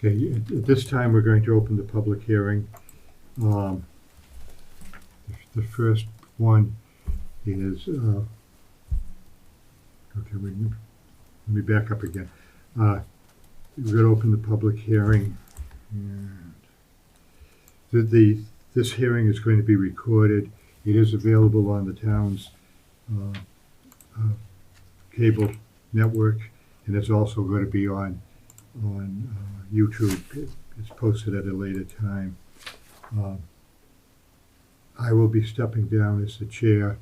Okay, at this time, we're going to open the public hearing. Um, The first one is, okay, let me back up again. We're going to open the public hearing. And this hearing is going to be recorded. It is available on the town's cable network, and it's also going to be on YouTube. It's posted at a later time. I will be stepping down as the chair.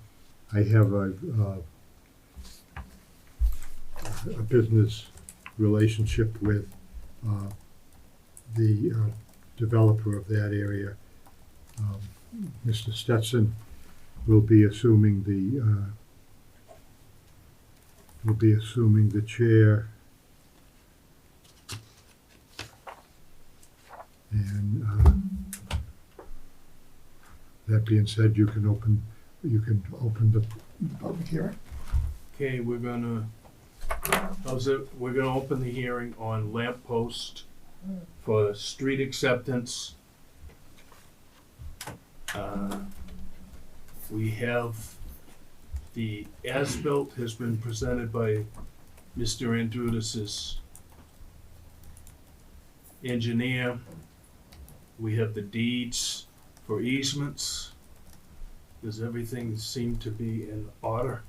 I have a business relationship with the developer of that area. Mr. Stetson will be assuming the chair. And that being said, you can open the public hearing. Okay, we're gonna open the hearing on lamp post for street acceptance. We have the as-built has been presented by Mr. Andrudis's engineer. We have the deeds for easements. Does everything seem to be in order?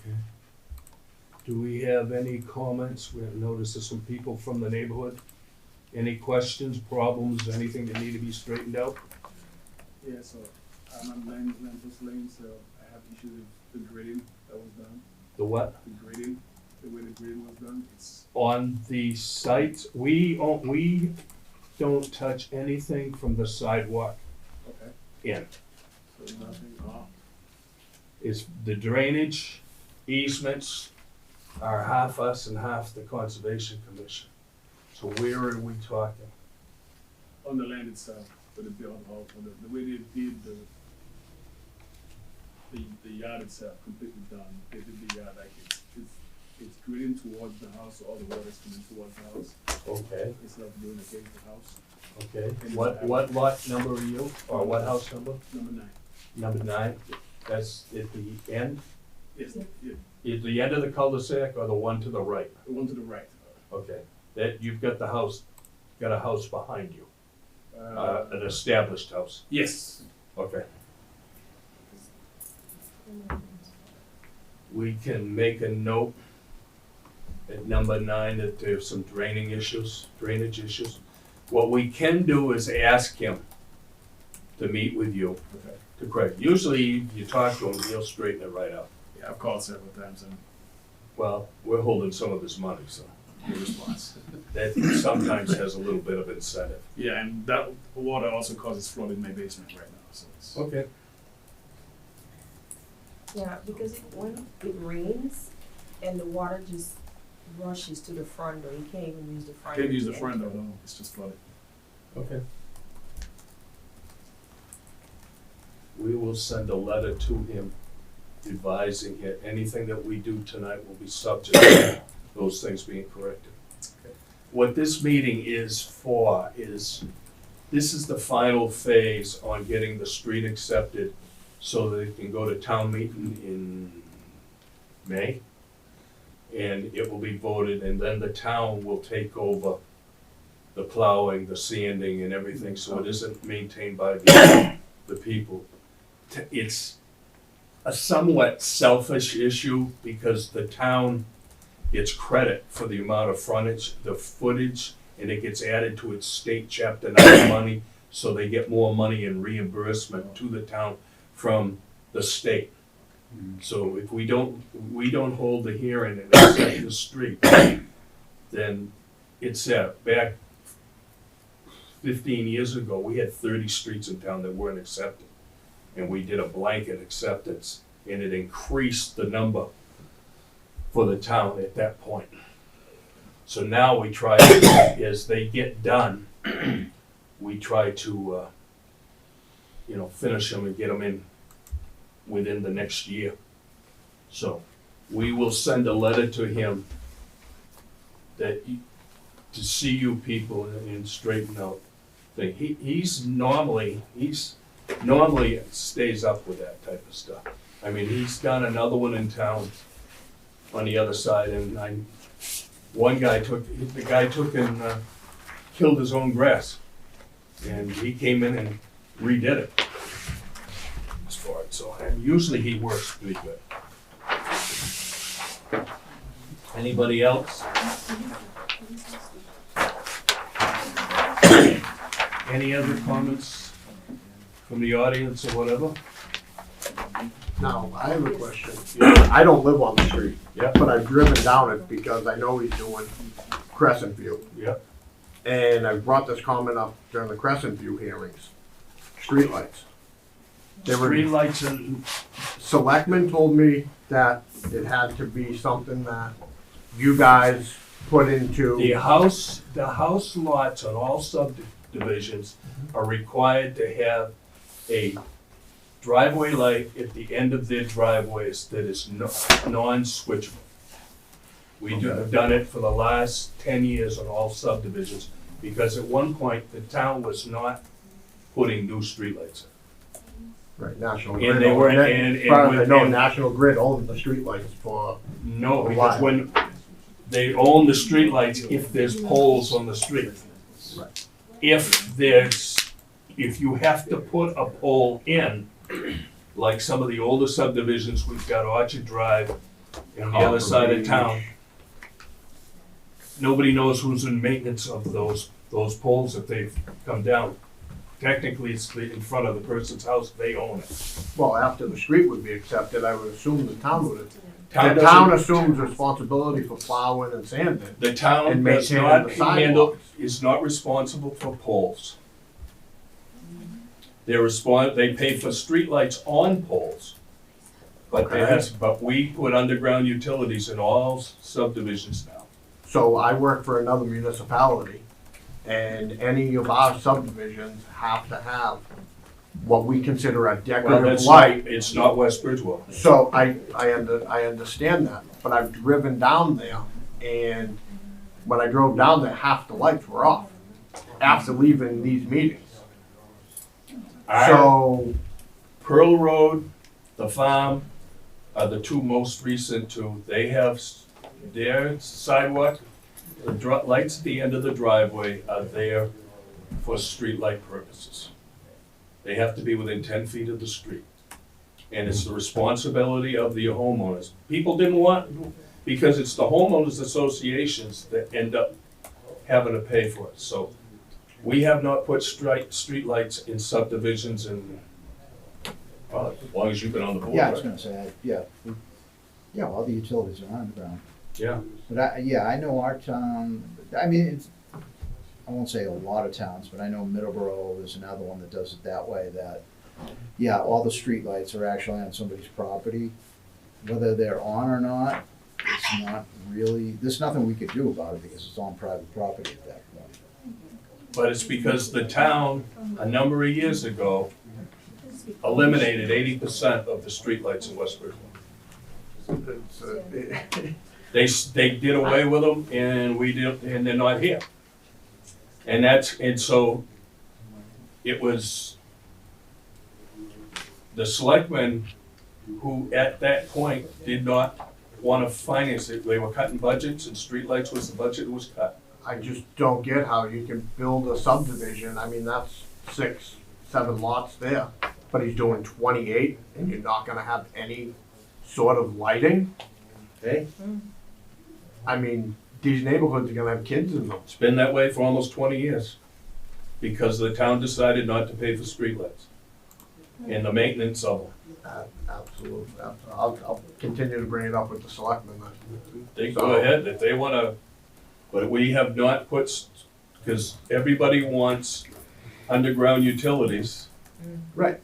Okay. Do we have any comments? We have noticed there's some people from the neighborhood. Any questions, problems, anything that need to be straightened out? Yeah, so I'm on Lamppost Lane, so I have issues with the grading that was done. The what? The grading, the way the grading was done, it's, On the site, we don't touch anything from the sidewalk okay, in. so nothing, Is the drainage easements are half us and half the Conservation Commission. So where are we talking? on the land itself, for the build out, for the way they did the yard itself, completely done. They did the yard like it's grading towards the house, so all the water's coming towards the house, Okay, instead of doing against the house. okay. What lot number are you, or what house number? Number 9. Number 9? That's at the end? Yes, yeah, Is the end of the cul-de-sac or the one to the right? the one to the right. Okay, that, you've got the house, got a house behind you, an Uh, established house. yes. Okay. We can make a note at number 9 that there's some drainage issues. What we can do is ask him to meet with you, Okay. to correct. Usually you talk to him, he'll straighten it right out. Yeah, I've called several times and Well, we're holding some of his money, so no response. that sometimes has a little bit of incentive. Yeah, and that water also causes flooding in my basement right now, so it's. Okay. Yeah, because when it rains and the water just rushes to the front door, you can't even use the front. Can't use the to front enter. door, no, it's just flooded. Okay. We will send a letter to him advising him anything that we do tonight will be subject to those things being corrected. What this meeting is for is, this is the final phase on getting the street accepted so that it can go to town meeting in May. And it will be voted, and then the town will take over the plowing, the sanding and everything, so it isn't maintained by the people. It's a somewhat selfish issue because the town gets credit for the amount of frontage, the footage, and it gets added to its state chapter 9 money, so they get more money in reimbursement to the town from the state. So if we don't hold the hearing and accept the street, then it's back 15 years ago, we had 30 streets in town that weren't accepted. And we did a blanket acceptance, and it increased the number for the town at that point. So now we try, as they get done, we try to, finish them and get them in within the next year. So, we will send a letter to him to see you people and straighten out thing. He's normally stays up with that type of stuff. I mean, he's done another one in town on the other side, and the guy took and killed his own grass. And he came in and redid it. As far as, so, and usually he works pretty good. Anybody else? Any other comments from the audience or whatever? Now, I have a question. I don't live on the street. Yeah. But I've driven down it because I know he's doing Crescent View. Yep. And I brought this comment up during the Crescent View hearings. Streetlights. Streetlights and, Selectmen told me that it had to be something that you guys put into. the house lots on all subdivisions are required to have a driveway light at the end of their driveways that is non-switchable. Have done it for the last 10 years on all subdivisions, because at one point, the town was not putting new streetlights in. Right, National And Grid. they were- owned it. and- As far as I know, and- National Grid owned the streetlights for, No, A because while. when they own the streetlights, if there's poles on the street. Right. If you have to put a pole in, like some of the older subdivisions, we've got Orchard Drive and the other side of town. Nobody knows who's in maintenance of those poles if they've come down. Technically, it's in front of the person's house, they own it. well, after the street would be accepted, I would assume the town would. The doesn't- town assumes responsibility for plowing and sanding. The town And does maintaining not the handle, sidewalks. is not responsible for poles. They pay for streetlights on poles. But Okay. but we put underground utilities in all subdivisions now. So I work for another municipality, and any of our subdivisions have to have what we consider a Well, decorative that's light. it's not West Bridgewater. So I understand that, but I've driven down there, and when I drove down there, half the lights were off after leaving these meetings. So, Pearl Road, the farm are the two most recent two. They have their sidewalk, the lights at the end of the driveway are there for streetlight purposes. They have to be within 10 feet of the street. And it's the responsibility of the homeowners. People didn't want, because it's the homeowners associations that end up having to pay for it. So we have not put streetlights in subdivisions in, well, as long as you've been on the board. Yeah, I was right? gonna say, yeah, all the utilities are underground. Yeah. But I know our town, I mean, I won't say a lot of towns, but I know Middleborough is another one that does it that way, that, yeah, all the streetlights are actually on somebody's property. Whether they're on or not, it's not really, there's nothing we could do about it because it's on private property at that point. But it's because the town, a number of years ago, eliminated 80% of the streetlights in West Bridgewater. They did away with them, and we did, and they're not here. And so it was the selectmen who, at that point, did not want to finance it. They were cutting budgets, and streetlights was the budget that was cut. I just don't get how you can build a subdivision, I mean, that's 6, 7 lots there, but he's doing 28, and you're not gonna have any sort of lighting? Okay. I mean, these neighborhoods are gonna have kids in them. It's been that way for almost 20 years, because the town decided not to pay for streetlights and the maintenance of them. Absolutely, I'll continue to bring it up with the selectmen then. They go ahead if they wanna, but we have not put, because everybody wants underground utilities. Right,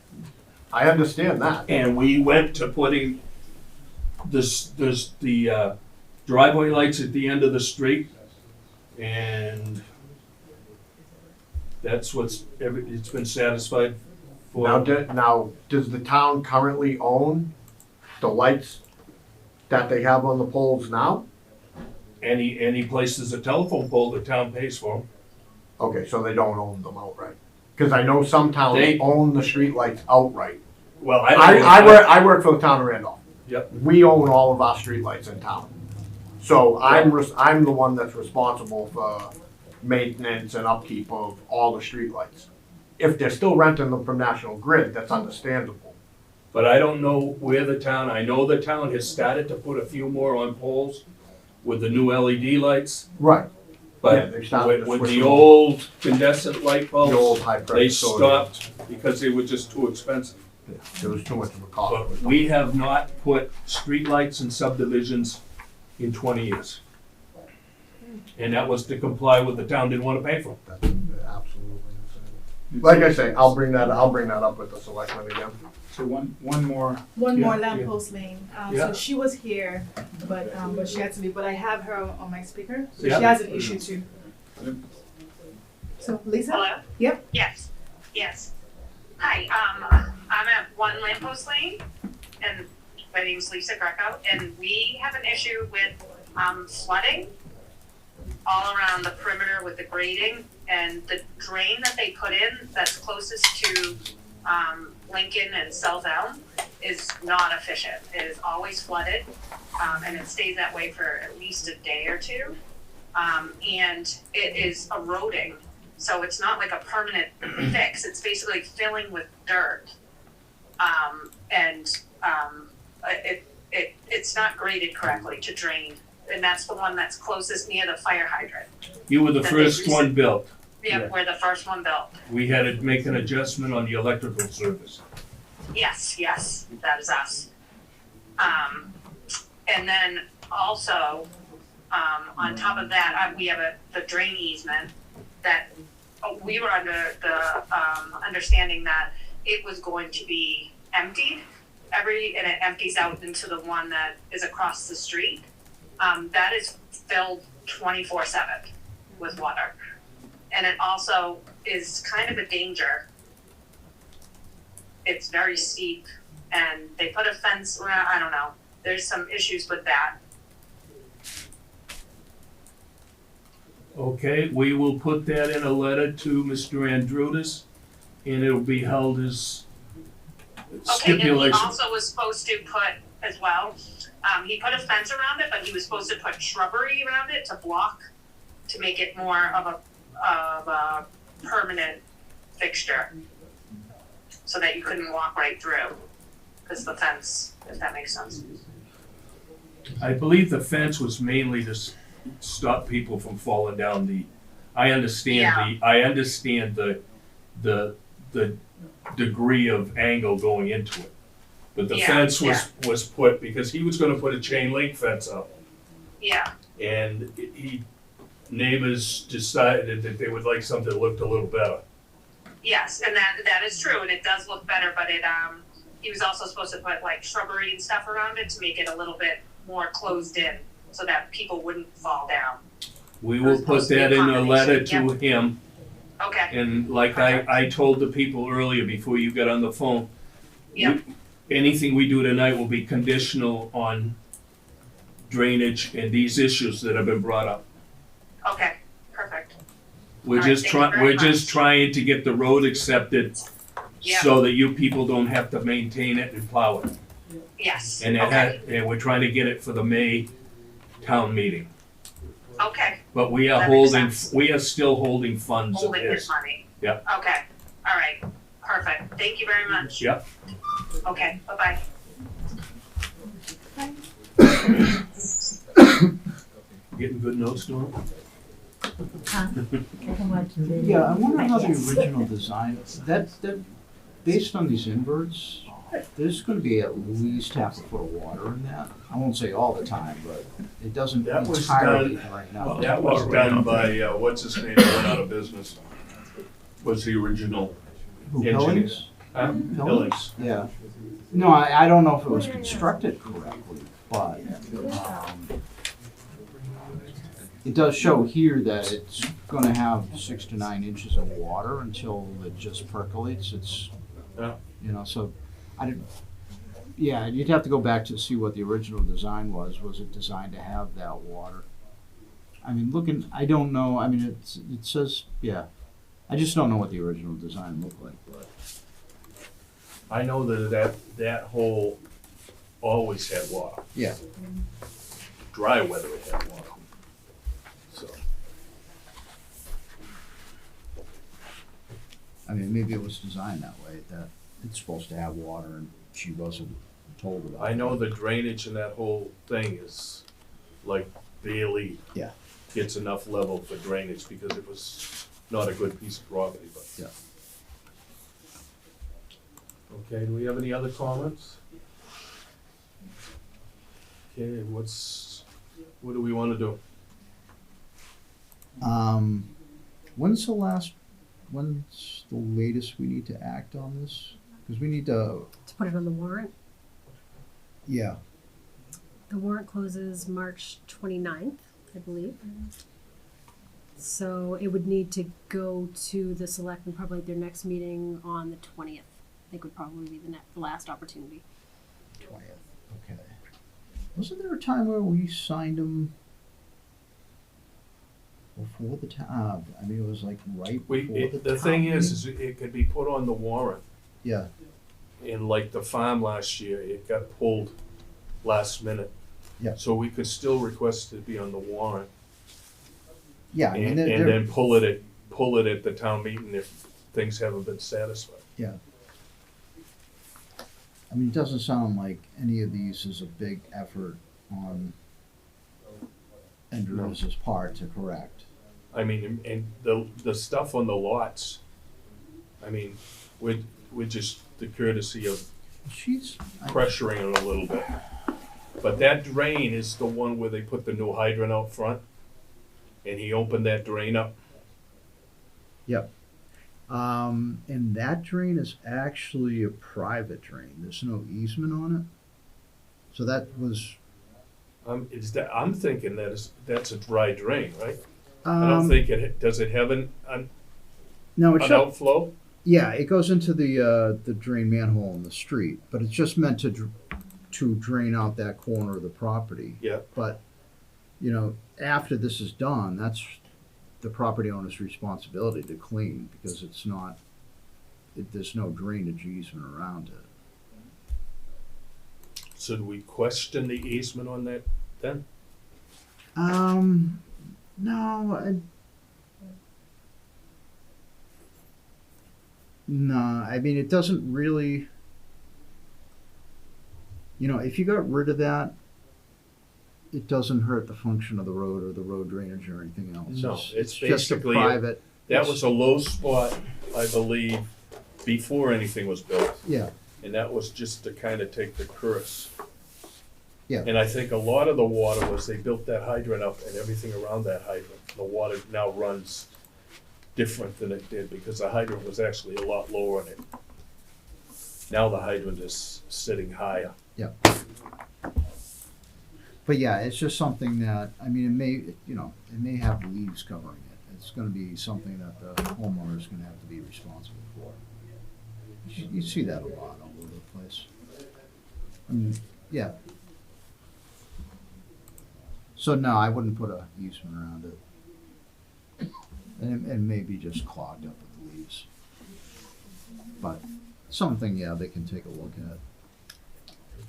I understand that. And we went to putting the driveway lights at the end of the street, and that's it's been satisfied Now, for. now, does the town currently own the lights that they have on the poles now? Any place there's a telephone pole, the town pays for them. Okay, so they don't own them outright. Cause I know some towns They- own the streetlights outright. Well, I work for the town of Randolph. Yep. We own all of our streetlights in town. So I'm the one that's responsible for maintenance and upkeep of all the streetlights. If they're still renting them from National Grid, that's understandable. But I don't know where the town, I know the town has started to put a few more on poles with the new LED lights, Right. Yeah, but they started to with switch the them. old incandescent light The old bulbs, high they pressure soda. stopped because they were just too expensive. Yeah, there was too much of a cost. But we have not put streetlights in subdivisions in 20 years. And that was to comply with the town didn't want to pay for them. That's absolutely insane. Like I say, I'll bring that up with the selectmen again. So one more, One Yeah, more yeah. lamppost lane. Yeah. So she was here, but she had to leave. But I have her on my speaker, so Yeah. she has an issue too. So Lisa. Hello? Yep. Yes, yes. Hi, I'm at One Lamppost Lane, and my name's Lisa Greco, and we have an issue with, flooding all around the perimeter with the grading, and the drain that they put in that's closest to, Lincoln and South Elm is not efficient. It is always flooded, and it stays that way for at least a day or two. And it is eroding. So it's not like a permanent fix. It's basically filling with dirt. It's not graded correctly to drain. And that's the one that's closest near the fire hydrant. You were the That first they one built. Yep, Yeah. we're the first one built. We had to make an adjustment on the electrical service. Yes, yes, that is us. And then also, on top of that, we have the drain easement that we were under the, understanding that it was going to be emptied and it empties out into the one that is across the street. That is filled 24/7 with water. And it also is kind of a danger. It's very steep, and they put a fence around, I don't know, there's some issues with that. Okay, we will put that in a letter to Mr. Andrudis, and it'll be held as Okay, and he stipulation. also was supposed to put as well, he put a fence around it, but he was supposed to put shrubbery around it to block, to make it more of a permanent fixture. So that you couldn't walk right through, because the fence, if that makes sense. I believe the fence was mainly to stop people from falling down I understand the degree of angle going into it. But the Yeah, fence was put, because he was gonna put a chain link fence up, Yeah, and neighbors decided that they would like something that looked a little better. yes, and that is true, and it does look better, but he was also supposed to put like shrubbery and stuff around it to make it a little bit more closed in, so that people wouldn't fall down. We It will was put supposed to be that a in a letter combination, to him, Okay, and like I told the people earlier before you got on the phone, Yep. anything we do tonight will be conditional on drainage and these issues that have been brought up. okay, perfect. We're All right, just thank you trying, very we're just much. trying to get the road accepted Yeah. so that you people don't have to maintain it and plow it. Yes, And okay, and we're trying to get it for the May town meeting. okay, But we are That makes holding, sense. we are still holding funds of holding his his. money. Yeah. Okay, all right, perfect, thank you very much. Yep. Okay, bye-bye. Getting good notes, Norm? Yeah, I wonder how the original design, that, based on these inverts, there's gonna be at least half a foot of water in that. I won't say all the time, but it doesn't That was entirely done- right now. That was done by, what's his name, that went out of business. Was the original Who, engineer. Billings? Billings. Yeah. No, I don't know if it was constructed correctly, but, it does show here that it's gonna have 6 to 9 inches of water until it just percolates. It's, Yeah. you know, so I didn't, Yeah, you'd have to go back to see what the original design was. Was it designed to have that water? I mean, I don't know, I mean, it says, yeah. I just don't know what the original design looked like, but. I know that hole always had water. Yeah. Dry weather it had water. So, I mean, maybe it was designed that way, that it's supposed to have water and she wasn't told about it. I know the drainage in that whole thing is like barely Yeah. gets enough level for drainage because it was not a good piece of property, but. Yeah. Okay, do we have any other comments? Okay, what do we wanna do? When's the latest we need to act on this? Because we need to, To put it on the warrant. yeah, The warrant closes March 29th, I believe. So it would need to go to the selectmen probably at their next meeting on the 20th. I think would probably be the last opportunity. 20th, okay. Wasn't there a time where we signed them before the town, I mean, it was like right before The thing is it could be put on the warrant. Yeah, And like the farm last year, it got pulled last minute. Yeah. So we could still request it be on the warrant yeah, I mean, and then pull it at the town meeting if things haven't been satisfied. yeah. I mean, it doesn't sound like any of these is a big effort on Andrews's part to correct. I mean, and the stuff on the lots, I mean, we're just the courtesy of pressuring it a little bit. But that drain is the one where they put the new hydrant out front, and he opened that drain up. Yep. And that drain is actually a private drain. There's no easement on it. So that was. I'm thinking that's a dry drain, right? I don't think does it have an No, it's outflow? Yeah, it goes into the drain manhole in the street, but it's just meant to drain out that corner of the property. Yeah. But, after this is done, that's the property owner's responsibility to clean because there's no drainage easement around it. So do we question the easement on that then? No, no, I mean, it doesn't really, if you got rid of that, it doesn't hurt the function of the road or the road drainage or anything else. No, it's just a basically private. That was a low spot, I believe, before anything was built. Yeah, And that was just to kind of take the curse. yeah, And I think a lot of the water was they built that hydrant up and everything around that hydrant. The water now runs different than it did because the hydrant was actually a lot lower in it. Now the hydrant is sitting higher. yeah. But yeah, it's just something that, I mean, it may have leaves covering it. It's gonna be something that the homeowner's gonna have to be responsible for. You see that a lot all over the place. I mean, yeah. So no, I wouldn't put a easement around it. And it may be just clogged up with leaves. But something, yeah, they can take a look at.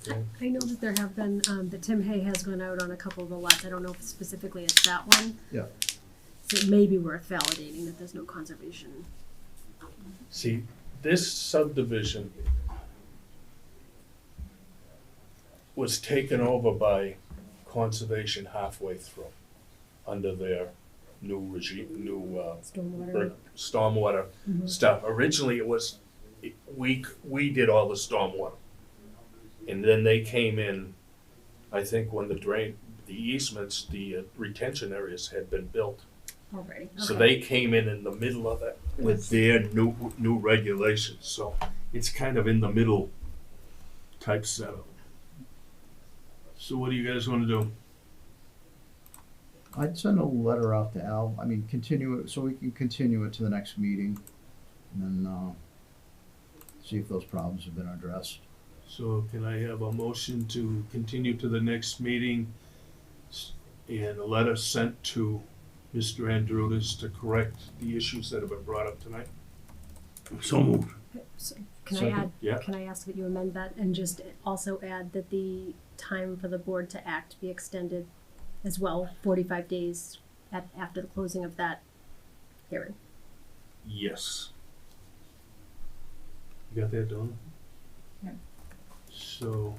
Okay. I know that there have been, that Tim Hay has gone out on a couple of the lots. I don't know if specifically it's that one. Yeah. So it may be worth validating that there's no conservation. See, this subdivision was taken over by conservation halfway through under their new regime, Stormwater. stormwater stuff. Originally, it was we did all the stormwater, and then they came in. I think when the easements, the retention areas had been built, Already. so Okay. they came in the middle of it with their new regulations. So it's kind of in the middle type setup. So what do you guys want to do? I'd send a letter out to Al, I mean, continue it, so we can continue it to the next meeting, and then, see if those problems have been addressed. So can I have a motion to continue to the next meeting and a letter sent to Mr. Andrewis to correct the issues that have been brought up tonight? So moved. So can I Second. add, Yeah. can I ask that you amend that and just also add that the time for the board to act be extended as well, 45 days after the closing of that hearing? Yes. You got that, Donna? Yeah. So,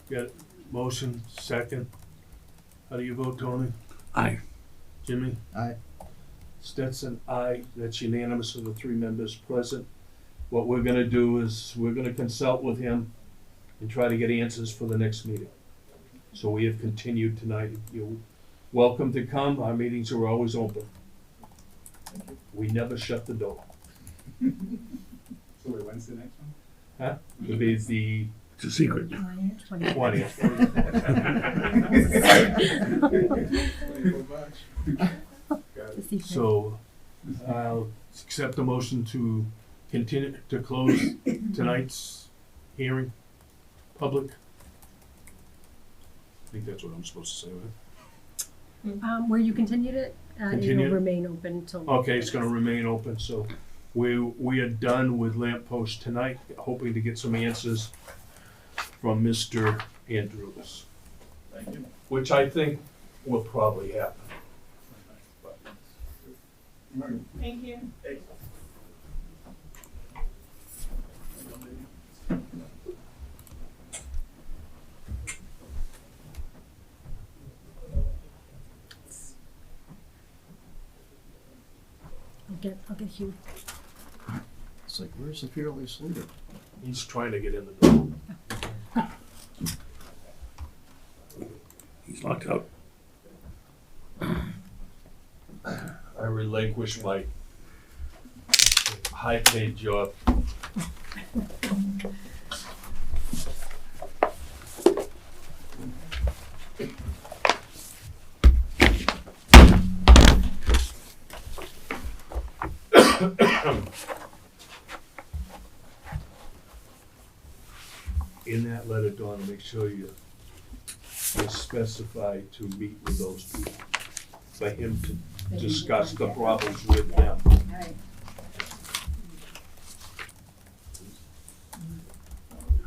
got motion, second. How do you vote, Tony? Aye. Jimmy? Aye. Stetson, aye. That's unanimous of the 3 members present. What we're gonna do is, we're gonna consult with him and try to get answers for the next meeting. So we have continued tonight. You're welcome to come. Our meetings are always open. We never shut the door. So wait, when's the next one? It'll be the It's a secret. 20th. 24 March. Got it. So I'll accept the motion to continue, to close tonight's hearing, public. I think that's what I'm supposed to say, right? Where you continued it, Continue. it'll remain open till. Okay, it's gonna remain open, so we are done with lamppost tonight, hoping to get some answers from Mr. Andrews, Thank you. which I think will probably happen. Thank you. I'll get Hugh. It's like, where's the fearless leader? He's trying to get in the door. He's locked out. I relinquish my high-paid job. In that letter, Dawn, make sure you specify to meet with those people, for him to discuss the problems with them.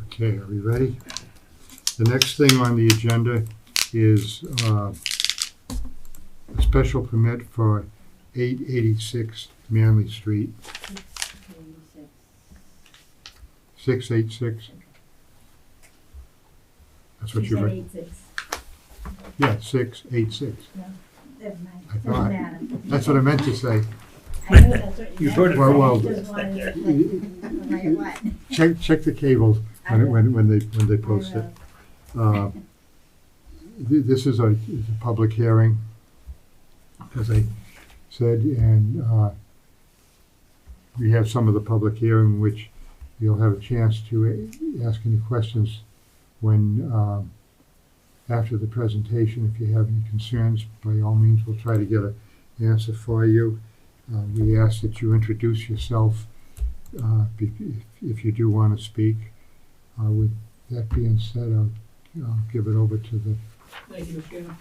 Okay, are we ready? The next thing on the agenda is a special permit for 886 Manley Street. 686. That's what you read. Yeah, 686. I thought, that's what I meant to say. You've heard it Well, Right, check the cables when they post it. This is a public hearing, as I said, and we have some of the public hearing, which you'll have a chance to ask any questions when after the presentation. If you have any concerns, by all means, we'll try to get an answer for you. We ask that you introduce yourself if you do want to speak. With that being said, I'll give it over to the. Thank you, Mr. Chairman.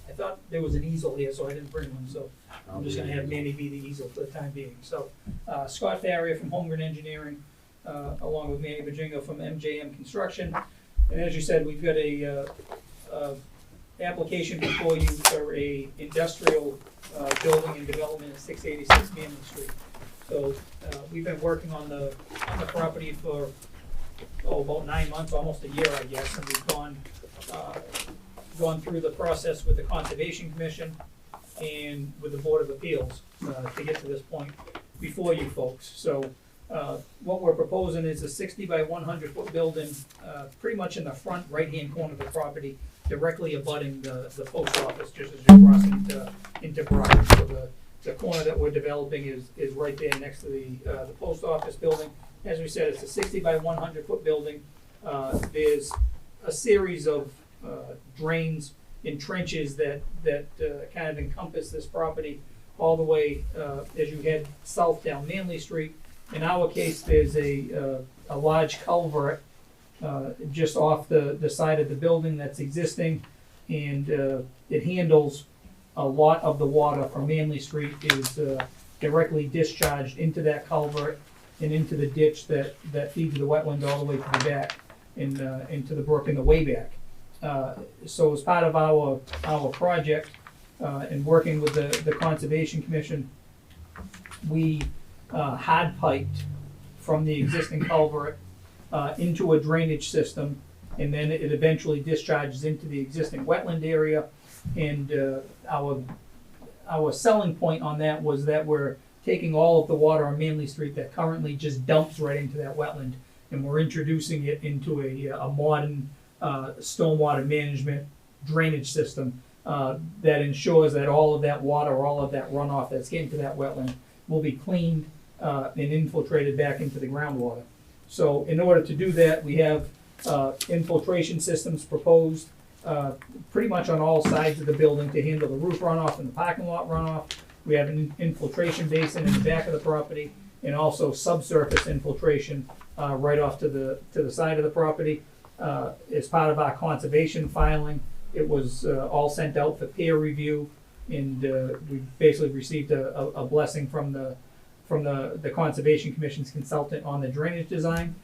I thought there was an easel here, so I didn't bring one, so I'm just gonna have Manny be the easel for the time being. So, Scott Farrier from Holmgren Engineering, along with Manny Virginia from MJM Construction. And as you said, we've got a application before you for a industrial building and development at 686 Manley Street. So, we've been working on the property for, about 9 months, almost a year, I guess, and we've gone through the process with the Conservation Commission and with the Board of Appeals to get to this point before you folks. So what we're proposing is a 60 by 100 foot building, pretty much in the front right-hand corner of the property, directly abutting the post office, just as you're crossing into Broad. So the corner that we're developing is right there next to the post office building. As we said, it's a 60 by 100 foot building. There's a series of drains and trenches that kind of encompass this property all the way as you head south down Manley Street. In our case, there's a a large culvert just off the side of the building that's existing, and it handles a lot of the water from Manley Street is directly discharged into that culvert and into the ditch that feeds the wetland all the way to the back and into the brook and the way back. So as part of our project and working with the Conservation Commission, we hard piped from the existing culvert into a drainage system, and then it eventually discharges into the existing wetland area. And our selling point on that was that we're taking all of the water on Manley Street that currently just dumps right into that wetland, and we're introducing it into a modern stormwater management drainage system that ensures that all of that water, all of that runoff that's getting to that wetland will be cleaned and infiltrated back into the groundwater. So in order to do that, we have infiltration systems proposed pretty much on all sides of the building to handle the roof runoff and the parking lot runoff. We have an infiltration basin in the back of the property, and also subsurface infiltration right off to the side of the property. As part of our conservation filing, it was all sent out for peer review, and we basically received a blessing from the Conservation Commission's consultant on the drainage design.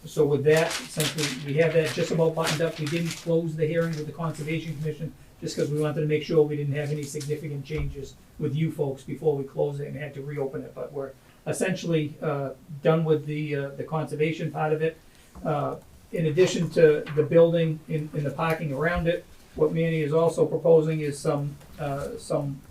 So with that, since we have that just about buttoned up, we didn't close the hearing with the Conservation Commission just because we wanted to make sure we didn't have any significant changes with you folks before we close it and had to reopen it. But we're essentially done with the conservation part of it. In addition to the building and the parking around it, what Manny is also proposing is some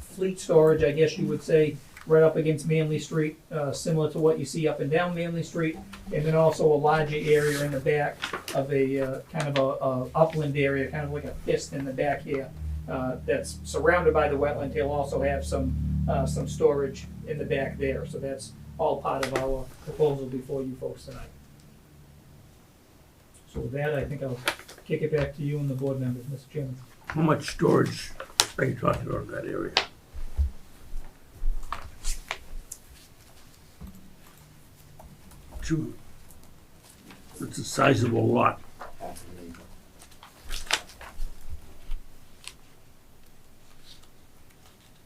fleet storage, I guess you would say, right up against Manley Street, similar to what you see up and down Manley Street, and then also a larger area in the back of a kind of a upland area, kind of like a pist in the back here, that's surrounded by the wetland. He'll also have some storage in the back there, so that's all part of our proposal before you folks tonight. So with that, I think I'll kick it back to you and the board members, Mr. Chairman. How much storage are you talking about in that area? It's a sizable lot.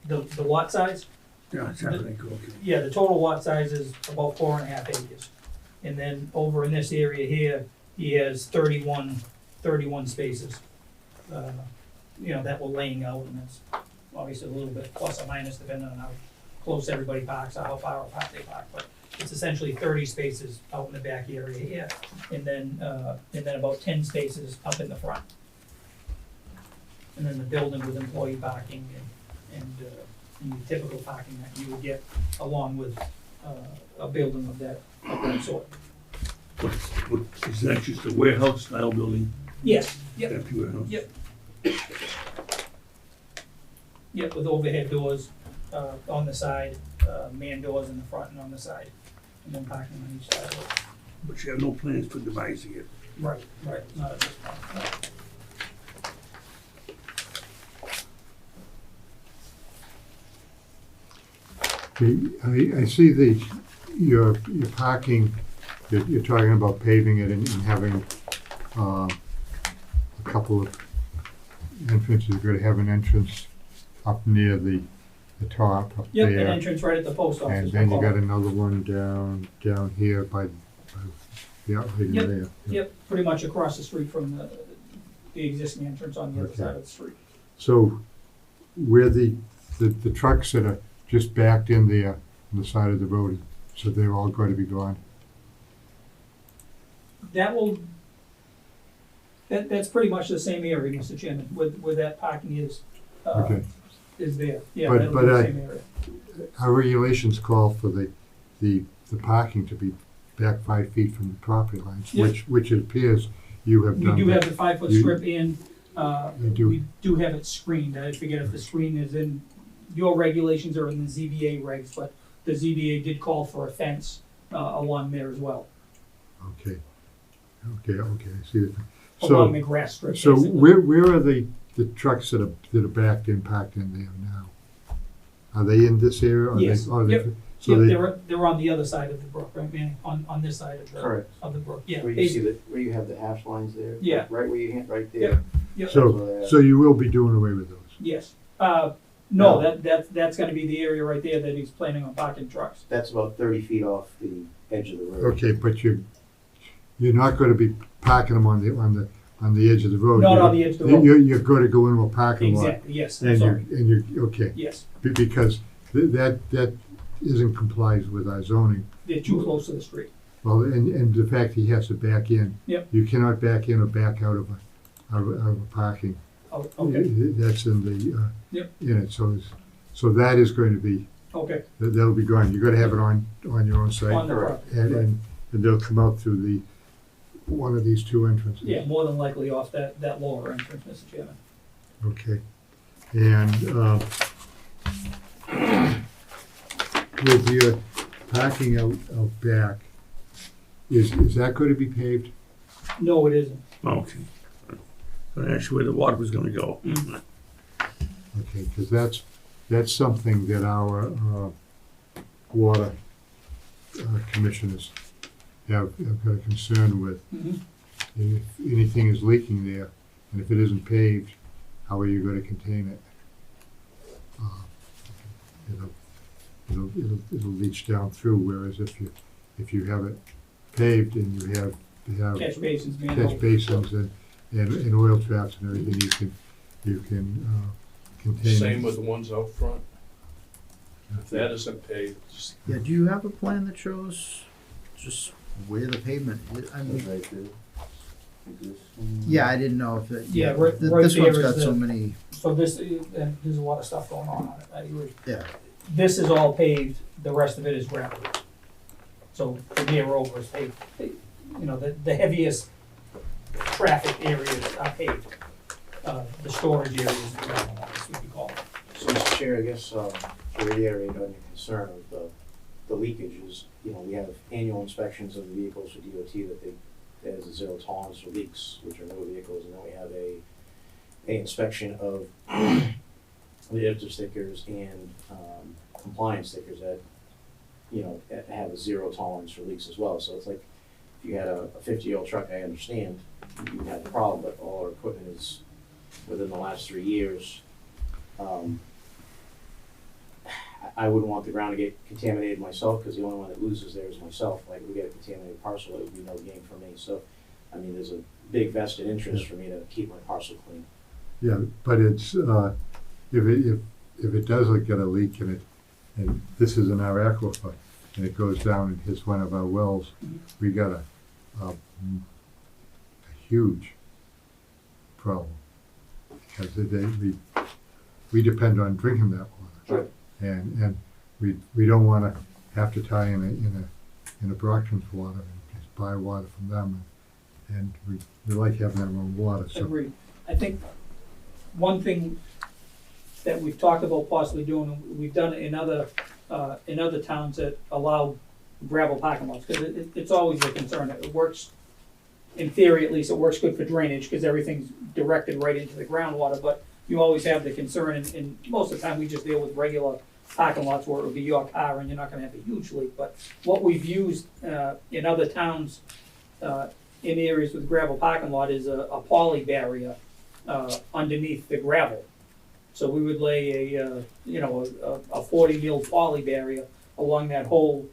The lot size? Yeah, it's happening, okay. Yeah, the total lot size is about 4.5 acres. And then over in this area here, he has 31 spaces, that we're laying out, and that's obviously a little bit plus or minus depending on how close everybody parks, or how far apart they park, but it's essentially 30 spaces out in the back area here, and then about 10 spaces up in the front. And then the building with employee parking and the typical parking that you would get along with a building of that sort. What, is that just a warehouse style building? Yes, yep. Empty warehouse? Yep. Yep, with overhead doors on the side, man doors in the front and on the side, and then parking on each side of it. But you have no plans for devising it? Right, not at this point, no. Okay, I see your parking, you're talking about paving it and having a couple of entrances. You're gonna have an entrance up near the top up Yep, there. an entrance right at the post office. And then you got another one down here by the outlay Yep, there. Yep, pretty much across the street from the existing entrance on the other Okay. side of the street. So where the trucks that are just backed in there on the side of the road, so they're all going to be gone? That's pretty much the same area, Mr. Chairman, where that parking is there. Yeah, But- that'll but be the I- same area. Our regulations call for the parking to be back 5 feet from the property lines, Yeah. which it appears you have We done. do that. have the 5-foot You- strip in, You do. we do have it screened. I forget if the screen is in, your regulations are in the ZBA regs, but the ZBA did call for a fence along there as well, Okay, I see it. along So, the grass strip, so basically. where are the trucks that are backed in, parked in there now? Are they in this area? Or Yes, are they- yep. So Yeah, they, they're on the other side of the brook, right, Manny, on this side of the, Correct. of the brook, yeah. Where you see basically. where you have the hash lines there? Yeah. Right where you hit, right Yeah. there. Yep. so you will be doing away with those? Yes, no, that's gonna be the area right there that he's planning on parking trucks. That's about 30 feet off the edge of the road. Okay, but you're not gonna be parking them on the edge of the road. Not on the edge of the road. You're gonna go into a parking lot. Exactly, yes, I'm And sorry, you're, okay, yes, because that isn't complies with our zoning. they're too close to the street. Well, and the fact he has to back in. Yep. You cannot back in or back out of a parking. Oh, okay, That's in the, Yep. in it, so that is going to be, okay, that'll be gone. You're gonna have it on your own site. on the property, And they'll come out through one of these two entrances. yeah, more than likely off that lower entrance, Mr. Chairman. Okay, and, with your parking out back, is that going to be paved? No, it isn't. Okay. And actually where the water was gonna go. Okay, because that's something that our water commissioners have got a concern with. Mhm. If anything is leaking there, and if it isn't paved, how are you going to contain it? It'll leach down through, whereas if you have it paved and you have Catch basins, catch manhole. basins and oil traps and everything, you can contain it. Same with the ones out front. If that isn't paved, just Yeah, do you have a plan that shows just where the pavement is? I mean, Right there. yeah, I didn't know if it. Yeah, right- th- right This there one's is got so the- many, So this, and there's a lot of stuff going on it, I agree. yeah. This is all paved, the rest of it is gravel. So from here over is paved. You know, the heaviest traffic areas are paved. The storage areas is gravel, that's what we call it. So, Mr. Chair, I guess, to reiterate on your concern of the leakages, we have annual inspections of the vehicles for DOT that there's a zero tolerance for leaks, which are newer vehicles, and then we have a inspection of the IFTA stickers and compliance stickers that, have a zero tolerance for leaks as well. So it's like, if you had a 50-year-old truck, I understand, you would have a problem, but all our equipment is within the last 3 years. I wouldn't want the ground to get contaminated myself, because the only one that loses there is myself. Like, we get a contaminated parcel, it would be no gain for me. So, I mean, there's a big vested interest for me to keep my parcel clean. Yeah, but it's, if it does get a leak in it, and this is in our aquifer, and it goes down and hits one of our wells, we got a huge problem. Because we depend on drinking that water. Right. And we don't wanna have to tie in a Brockton's water and just buy water from them. And we like having our own water, so. Agreed. I think one thing that we've talked about possibly doing, and we've done it in other towns that allow gravel parking lots, because it's always a concern. It works, in theory at least, it works good for drainage, because everything's directed right into the groundwater, but you always have the concern, and most of the time we just deal with regular parking lots where it would be your car and you're not gonna have a huge leak. But what we've used in other towns, in areas with gravel parking lot, is a poly barrier underneath the gravel. So we would lay a 40 mil poly barrier along that whole,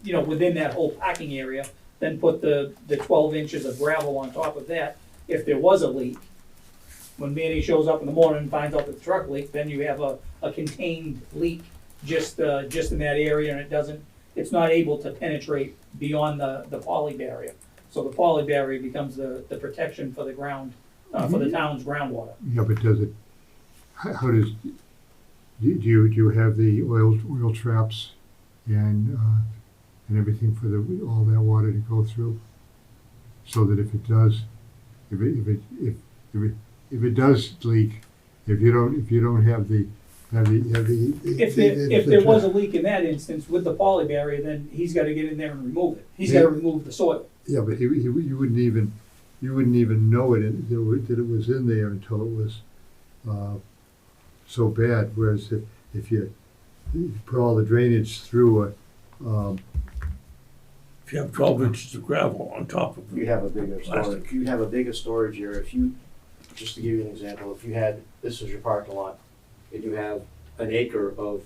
within that whole parking area, then put the 12 inches of gravel on top of that. If there was a leak, when Manny shows up in the morning and finds out that the truck leaked, then you have a contained leak just in that area, and it's not able to penetrate beyond the poly barrier. So the poly barrier becomes the protection for the ground, for the town's groundwater. Yeah, but does it, how does, do you have the oil traps and everything for all that water to go through? So that if it does, if it does leak, if you don't have the. If there was a leak in that instance with the poly barrier, then he's gotta get in there and remove it. He's gotta remove the soil. Yeah, but you wouldn't even know that it was in there until it was so bad. Whereas if you put all the drainage through If you have 12 inches of gravel on top of You it. have a bigger storage, Plastic. you have a bigger storage area, if you, just to give you an example, if you had, this is your parking lot, and you have an acre of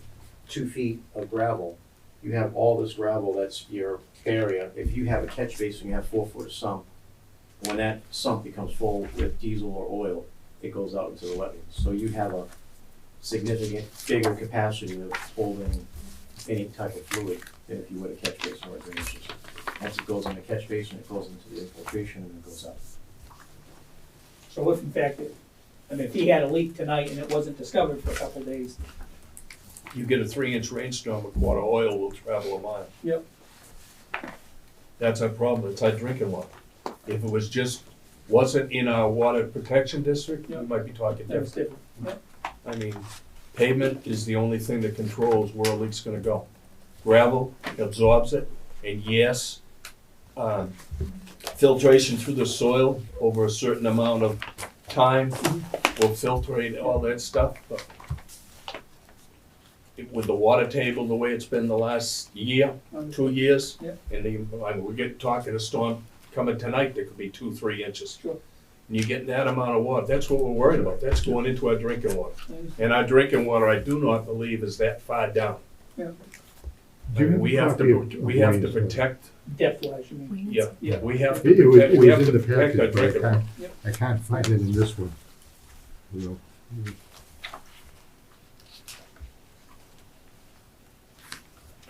2 feet of gravel, you have all this gravel, that's your area. If you have a catch basin, you have 4 foot of sump, when that sump becomes full with diesel or oil, it goes out into the wetlands. So you have a significant bigger capacity of holding any type of fluid than if you would a catch basin or a drainage system. Once it goes in the catch basin, it goes into the infiltration and it goes out. So if in fact, if he had a leak tonight and it wasn't discovered for a couple days, You get a 3-inch rainstorm, a quart of oil will travel a mile. Yep. That's our problem, it's our drinking water. If it was wasn't in our water protection district, we Yep. might be talking that's different. different. I mean, pavement is the only thing that controls where a leak's gonna go. Gravel absorbs it, and yes, filtration through the soil over a certain amount of time will filtrate all that stuff, but with the water table the way it's been the last year, 2 years, Yeah. and we're talking a storm coming tonight, there could be 2-3 inches. Sure. And you get that amount of water, that's what we're worried about, that's going into our drinking water. And our drinking water, I do not believe is that far down. Yeah. I mean, we have to protect, Depth wise, you mean? yeah, Yeah. we have to It was, protect, it we have was to in the protect our package, but I drinking water. can't, Yep. I can't find it in this one. You know,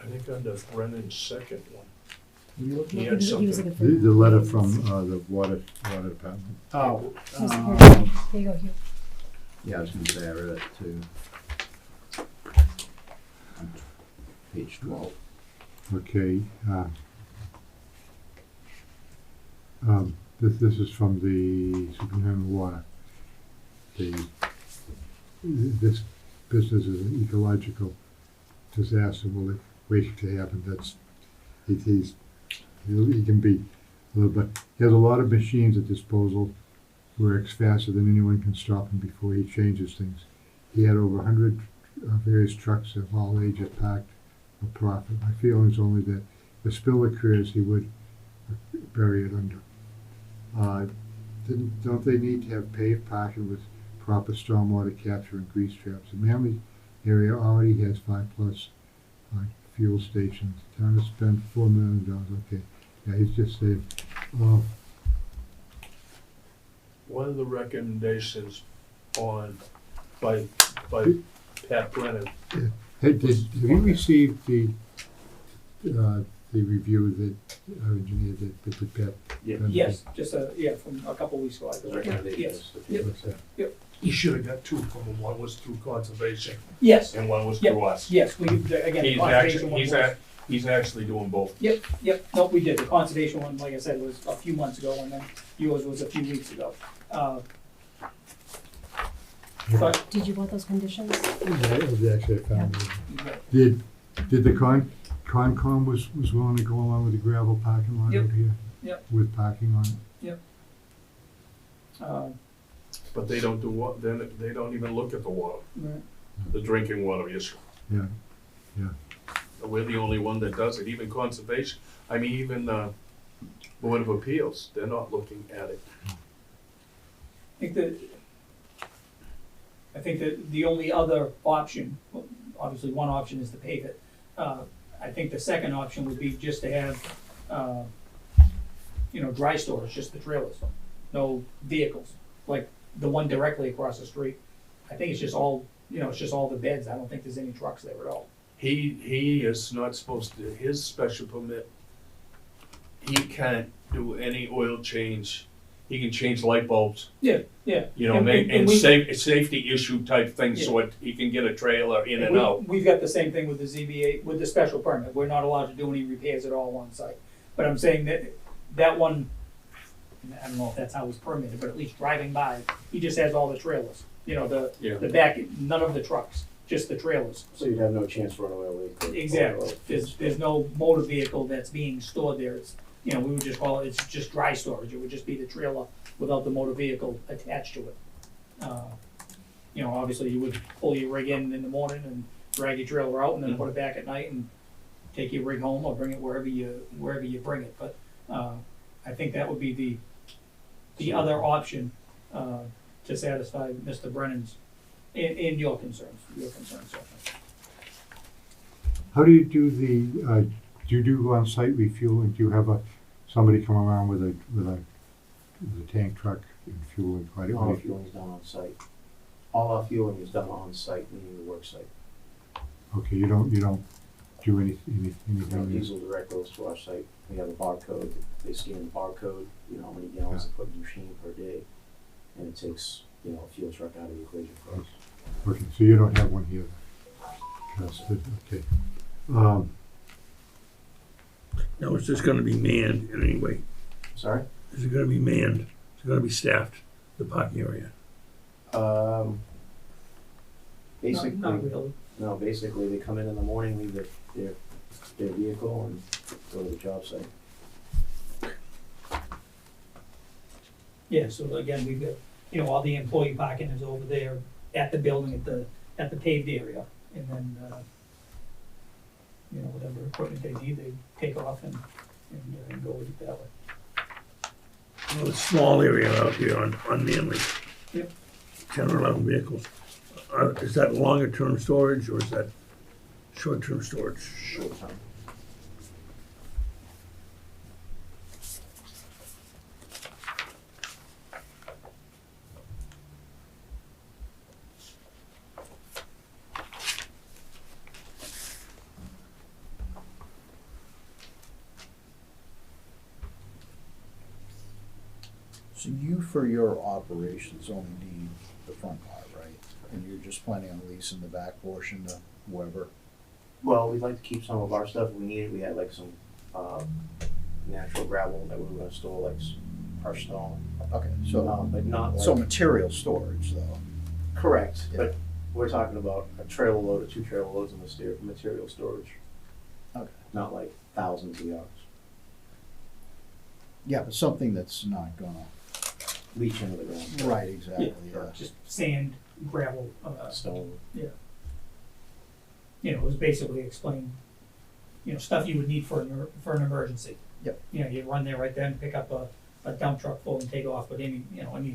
I think under Brennan's second one, You he had He was something. looking for The letter from, the water department. Oh, Here you go, Hugh. yeah, I was gonna say, I read it too. Page 12. Okay, this is from the superintendent of water. This business is an ecological disaster will waiting to happen. He can be a little bit, he has a lot of machines at disposal, works faster than anyone can stop him before he changes things. He had over 100 various trucks of all ages packed for profit. My feeling is only that if a spill occurs, he would bury it under. Don't they need to have paved parking with proper stormwater capture and grease traps? The Manly area already has 5+ fuel stations. The town has spent $4 million. Okay, yeah, he's just saying. One of the recommendations by Pat Brennan, Hey, have you received the review that our engineer did with Pat? Yeah. Yes, just from a couple weeks ago, I The believe. recommendations. Yep. he should have got 2 from him, one was through conservation Yes, and one was Yep. through us. yes, we, again, the He's conservation one actually, was. he's actually doing both. Yep, nope, we did, the conservation one, like I said, was a few months ago, and then yours was a few weeks ago. But, Did you want those conditions? Yeah, actually, I found it. Did the Concom was willing to go along with the gravel parking lot Yep. out here? Yep. With parking on it? But they don't do then they don't even look at the water, right. the drinking water issue. Yeah, We're the only one that does it, even conservation, I mean, even Board of Appeals, they're not looking at it. I think that the only other option, well, obviously one option is to pave it. I think the second option would be just to have, dry storage, just the trailers, no vehicles, like the one directly across the street. I think it's just all, it's just all the beds. I don't think there's any trucks there at all. He is not supposed to, his special permit, he can't do any oil change. He can change light bulbs, Yeah. and safety issue type things, so he can get a trailer in and out. We've got the same thing with the ZBA, with the special permit. We're not allowed to do any repairs at all on site. But I'm saying that one, I don't know if that's how it's permitted, but at least driving by, he just has all the trailers. The back, none of the trucks, just the trailers. So you'd have no chance for an oil leak. Exactly. There's no motor vehicle that's being stored there. It's, we would just call it, it's just dry storage. It would just be the trailer without the motor vehicle attached to it. Obviously you would pull your rig in the morning and drag your trailer out and then put it back at night and take your rig home or bring it wherever you bring it. But I think that would be the other option to satisfy Mr. Brennan's and your concerns. Certainly. How do you do do you do on-site refueling? Do you have somebody come around with a tank truck and fueling? All our fueling is done on site. All our fueling is done on site, meaning the work site. Okay, you don't do anything. Diesel direct goes to our site. We have a barcode. They scan the barcode, you know, how many gallons they put in the machine per day. And it takes, you know, a fuel truck out of the equation for us. Okay, so you don't have one here. That's good, okay. Now, is this gonna be manned in any way? Sorry? Is it gonna be manned? Is it gonna be staffed, the parking area? Basically, Not really. no, basically they come in the morning, leave their vehicle and go to the job site. Yeah, so again, we've got, you know, all the employee parking is over there at the building at the paved area. And then, you know, whatever equipment they need, they take off and go with it that way. Well, a small area out here on Manly. Yep. 10 or 11 vehicles. Is that longer term storage or is that short term storage? Short term. So you, for your operations, only need the front part, right? And you're just planning on leasing the back portion to whoever? Well, we'd like to keep some of our stuff if we need it. We had like some natural gravel that we were gonna store, like crushed stone. Okay, so, But not like. so material storage though? Correct, Yeah. but we're talking about a trailer load or 2 trailer loads of material storage, Okay. not like thousands of yards. Yeah, but something that's not gonna, Leach into the ground. right, exactly, yeah. Just sand, gravel, Stone. you know, it was basically explain, you know, stuff you would need for an emergency. Yep. You know, you run there right then, pick up a dump truck full and take off, but any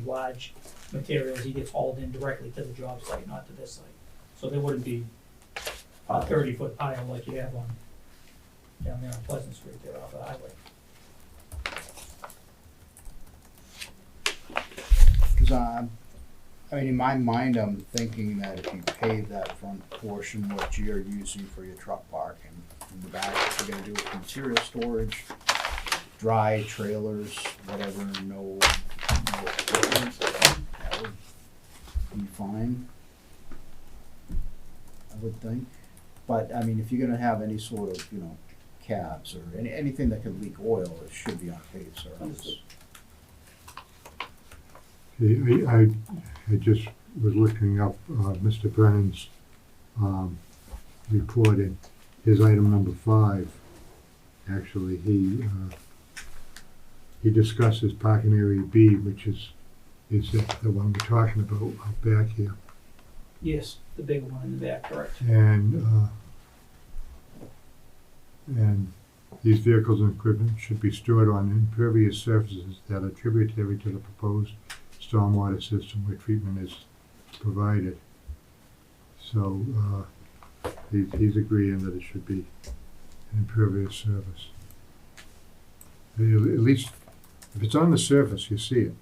large materials, he gets hauled in directly to the job site, not to this site. So there wouldn't be a 30-foot pile like you have down there on Pleasant Street there off the highway. Cause I mean, in my mind, I'm thinking that if you pave that front portion, what you're using for your truck park, and in the back, what you're gonna do with material storage, dry trailers, whatever, no equipment, that would be fine. I would think. But, I mean, if you're gonna have any sort of, you know, cabs or anything that could leak oil, it should be on paved surface. Okay, I just was looking up Mr. Brennan's report, and his item number 5, actually, he discusses parking area B, which is the one we're talking about out back here. Yes, the big one in the back, correct. And these vehicles and equipment should be stored on impervious surfaces that are tributary to the proposed stormwater system where treatment is provided. So he's agreeing that it should be an impervious surface. At least if it's on the surface, you see it.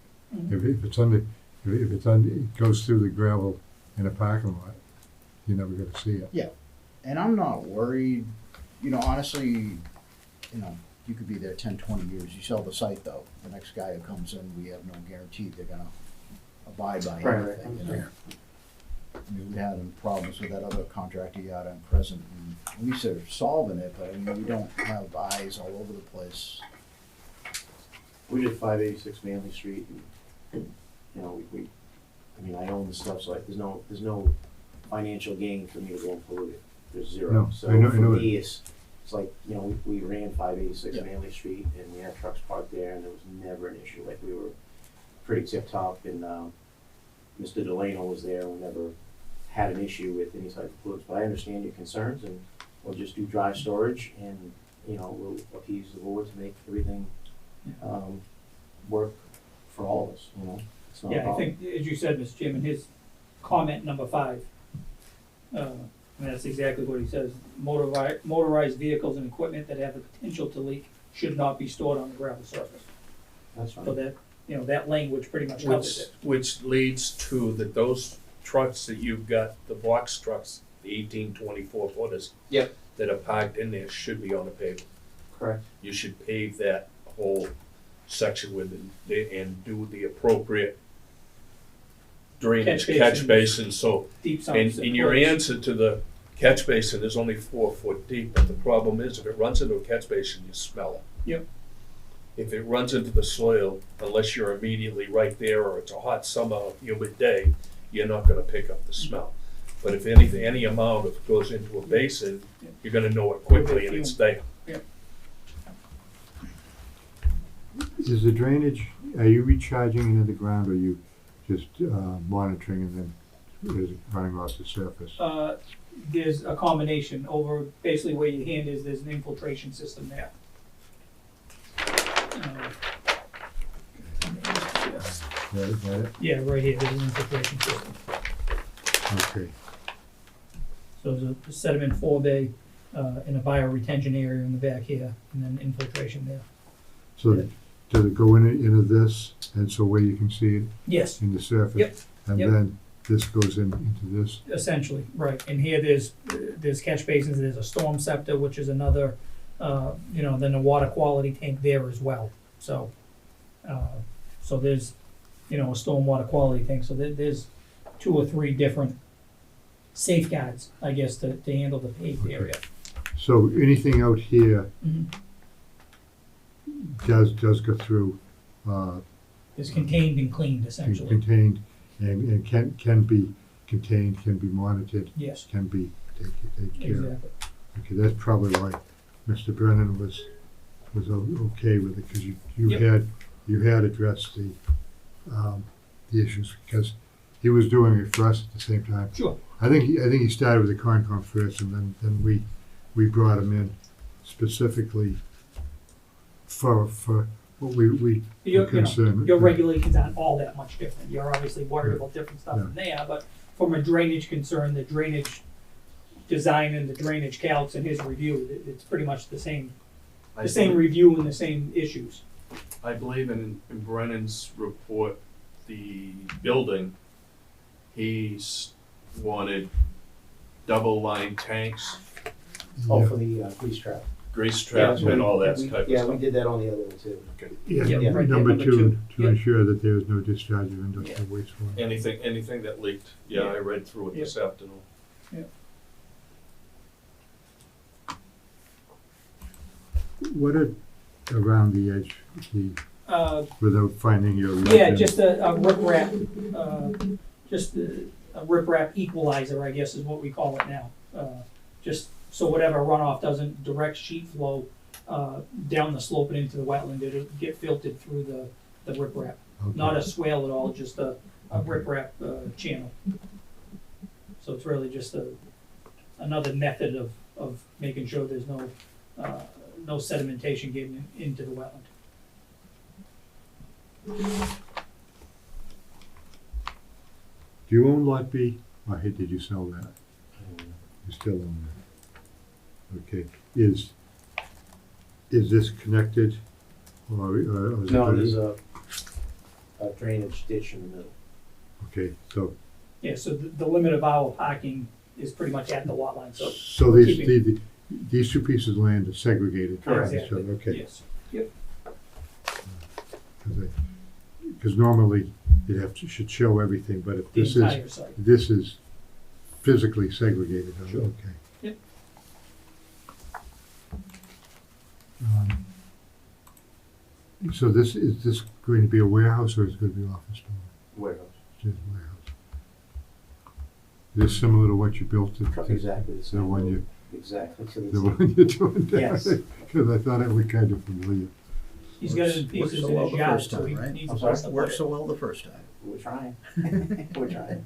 If it's on it goes through the gravel in a parking lot, you're never going to see it. Yeah, and I'm not worried, you know, honestly, you know, you could be there 10, 20 years, you sell the site though, the next guy who comes in, we have no guarantee they're gonna abide by Right, anything, you know? I mean, we had problems with that other contractor you had on Present, and at least they're solving it, but I mean, we don't have eyes all over the place. We did 586 Manley Street, and, you know, I mean, I own the stuff, so there's no financial gain for me to go and pollute it. There's zero. No, So I know for it. me, it's like, you know, we ran 586 Yeah. Manley Street, and we had trucks parked there, and there was never an issue. Like, we were pretty tip top, and Mr. Delano was there. We never had an issue with any type of fluids, but I understand your concerns, and we'll just do dry storage, and, you know, we'll appease the board to make everything, work for all of us, you know? It's not a Yeah, I problem. think, as you said, Mr. Chairman, his comment number 5, and that's exactly what he says. Motorized vehicles and equipment that have the potential to leak should not be stored on the gravel surface. That's fine. So that, you know, that language pretty much covers it. Which leads to that those trucks that you've got, the box trucks, the 18, 24 footers. Yep. That are parked in there should be on the pavement. Correct. You should pave that whole section with it and do the appropriate drainage, catch basin, so. Deep And sumps. in your answer to the catch basin is only 4 foot deep, but the problem is if it runs into a catch basin, you smell it. Yep. If it runs into the soil, unless you're immediately right there or it's a hot summer, humid day, you're not gonna pick up the smell. But if anything, any amount of goes into a basin, you're gonna know it quickly and it's there. Is the drainage, are you recharging into the ground, or are you just monitoring and then is it running off the surface? There's a combination over, basically where your hand is, there's an infiltration system there. Is that it? Yeah, right here, there's an infiltration system. Okay, So there's a sediment forebay, and a bioretention area in the back here, and then infiltration there. so does it go into this, and so where you can see it Yes, in the surface? Yep, And yep. then this goes into this? essentially, right. And here there's catch basins, there's a storm scepter, which is another, you know, then a water quality tank there as well. So, so there's, you know, a storm water quality tank, so there's 2 or 3 different safeguards, I guess, to handle the paved area. So anything out here Mhm. does go through, It's contained and cleaned, essentially. contained, and can be contained, can be monitored, Yes, can be taken care of. exactly. Okay, that's probably why Mr. Brennan was okay with it, because Yep. you had addressed the issues, because he was doing it for us at the same time. Sure. I think he started with the Concom first, and then we brought him in specifically for what we were You know, concerned. your regulations aren't all that much different. You're obviously worried about different stuff in there, but from a drainage concern, the drainage design and the drainage calcs and his review, it's pretty much the same review and the same issues. I believe in Brennan's report, the building, he's wanted double line tanks, Oh, for the grease trap. grease trap Yeah, and all that we- type of Yeah, we stuff. did that on the other one too. Yeah, Yeah, right there, number number 2, two. to Yep. ensure that there is no discharge of industrial wastewater. Anything that leaked, yeah, I read through it this afternoon. What are around the edge, without finding your. Yeah, just a riprap, just a riprap equalizer, I guess is what we call it now. Just so whatever runoff doesn't direct sheet flow down the slope and into the wetland, it'll get filtered through the riprap. Okay. Not a swale at all, just a riprap channel. So it's really just another method of making sure there's no sedimentation getting into the wetland. Do you own Lot B? Or did you sell that? You still own that? Okay, is this connected, or is it? No, there's a drainage ditch in the middle. Okay, so, Yeah, so the limit of our parking is pretty much at the lot line, so. so these 2 pieces of land are segregated from each Exactly. other, okay. Yes, yep, Because normally it should show everything, but if the this entire is, site. this is physically segregated, Sure. okay. Yep. So is this going to be a warehouse, or is it going to be office building? Warehouse. Just warehouse. Is this similar to what you built? Exactly the The same. one you, Exactly to the the same. one you're doing down? Yes. Because I thought it was kind of familiar. He's got it in Works pieces so in well his the yard, first so time, he right? needs I'm a sorry? place to put Worked it. so well the first time. We're trying. We're trying. Okay.